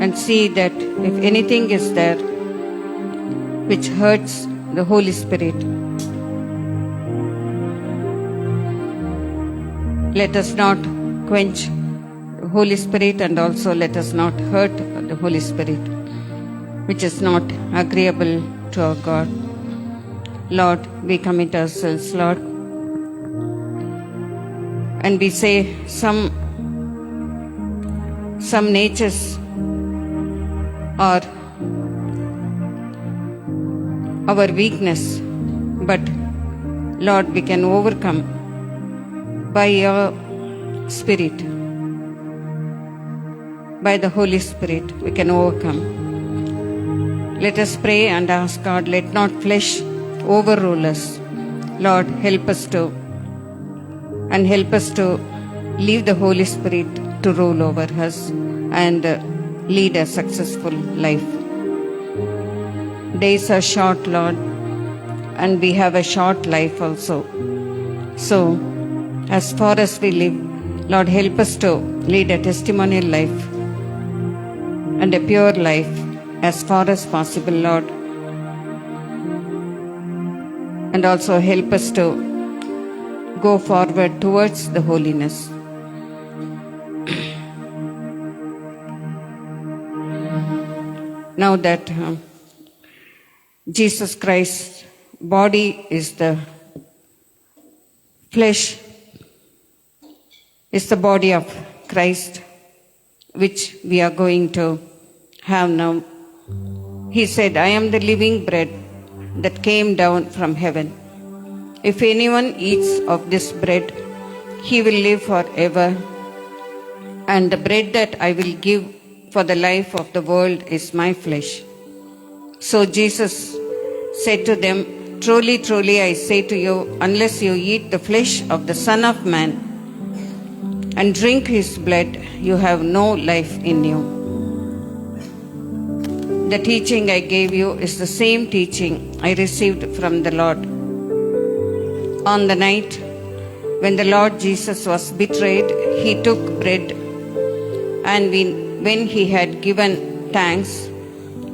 Speaker 8: and see that if anything is there which hurts the Holy Spirit, let us not quench the Holy Spirit, and also let us not hurt the Holy Spirit, which is not agreeable to our God. Lord, we commit ourselves, Lord, and we say some natures are our weakness, but Lord, we can overcome by your Spirit, by the Holy Spirit, we can overcome. Let us pray and ask God, let not flesh overrule us. Lord, help us to leave the Holy Spirit to rule over us, and lead a successful life. Days are short, Lord, and we have a short life also. So, as far as we live, Lord, help us to lead a testimonial life and a pure life as far as possible, Lord. And also help us to go forward towards the holiness. Now that Jesus Christ's body is the flesh, is the body of Christ, which we are going to have now. He said, I am the living bread that came down from heaven. If anyone eats of this bread, he will live forever. And the bread that I will give for the life of the world is my flesh. So Jesus said to them, truly, truly, I say to you, unless you eat the flesh of the Son of Man and drink his blood, you have no life in you. The teaching I gave you is the same teaching I received from the Lord. On the night when the Lord Jesus was betrayed, he took bread, and when he had given thanks,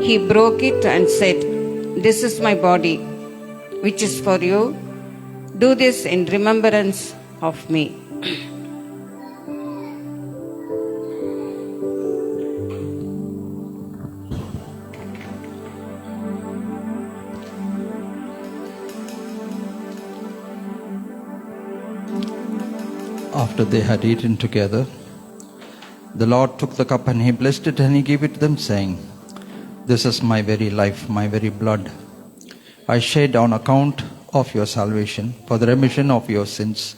Speaker 8: he broke it and said, this is my body, which is for you. Do this in remembrance of me.
Speaker 6: After they had eaten together, the Lord took the cup and he blessed it and he gave it to them, saying, this is my very life, my very blood. I shed on account of your salvation for the remission of your sins,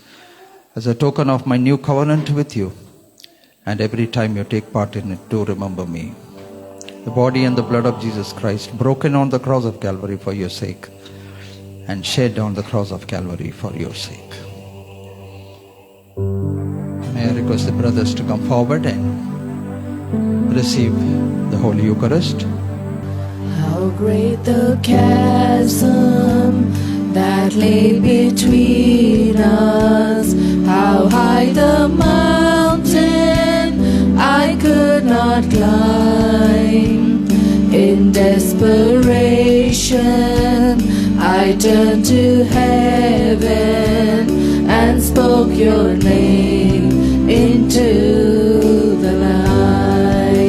Speaker 6: as a token of my new covenant with you. And every time you take part in it, do remember me. The body and the blood of Jesus Christ, broken on the cross of Calvary for your sake, and shed on the cross of Calvary for your sake. May I request the brothers to come forward and receive the Holy Eucharist.
Speaker 3: How great the chasm that lay between us, how high the mountain I could not climb. In desperation I turned to heaven and spoke your name into the light.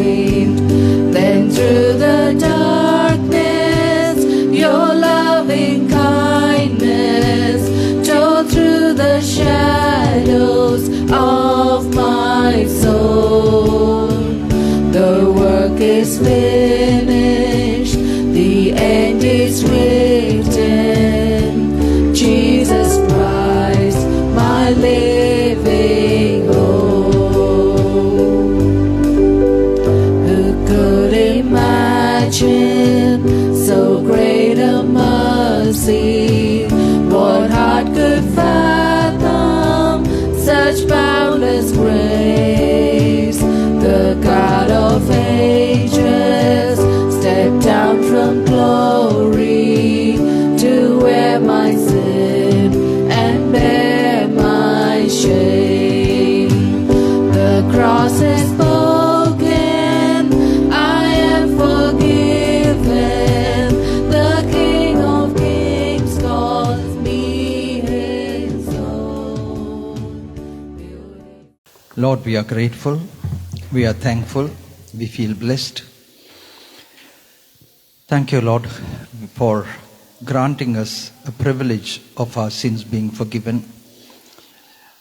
Speaker 3: Then through the darkness your loving kindness tore through the shadows of my soul. The work is finished, the end is written. Jesus Christ, my living hope. Who could imagine so great a mercy? What heart could fathom such boundless grace? The God of ages stepped down from glory to wear my sin and bear my shame. The cross is spoken, I am forgiven. The King of Kings calls me his own.
Speaker 6: Lord, we are grateful, we are thankful, we feel blessed. Thank you, Lord, for granting us a privilege of our sins being forgiven,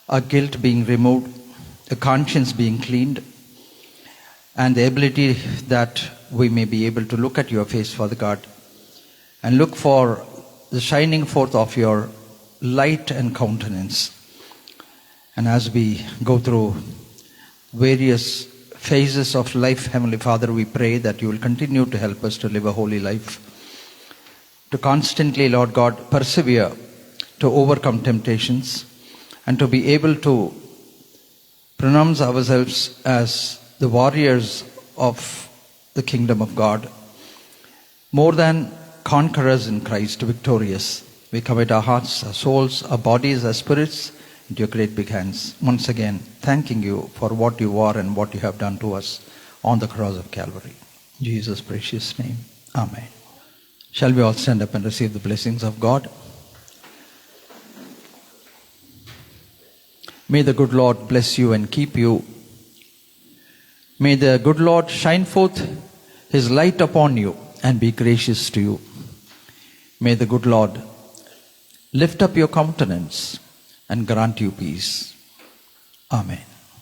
Speaker 6: our guilt being removed, a conscience being cleaned, and the ability that we may be able to look at your face, Father God, and look for the shining forth of your light and countenance. And as we go through various phases of life, Heavenly Father, we pray that you will continue to help us to live a holy life, to constantly, Lord God, persevere to overcome temptations, and to be able to pronounce ourselves as the warriors of the kingdom of God. More than conquerors in Christ, victorious. We commit our hearts, our souls, our bodies, our spirits into your great big hands. Once again, thanking you for what you are and what you have done to us on the cross of Calvary. In Jesus' precious name. Amen. Shall we all stand up and receive the blessings of God? May the good Lord bless you and keep you. May the good Lord shine forth his light upon you and be gracious to you. May the good Lord lift up your countenance and grant you peace. Amen.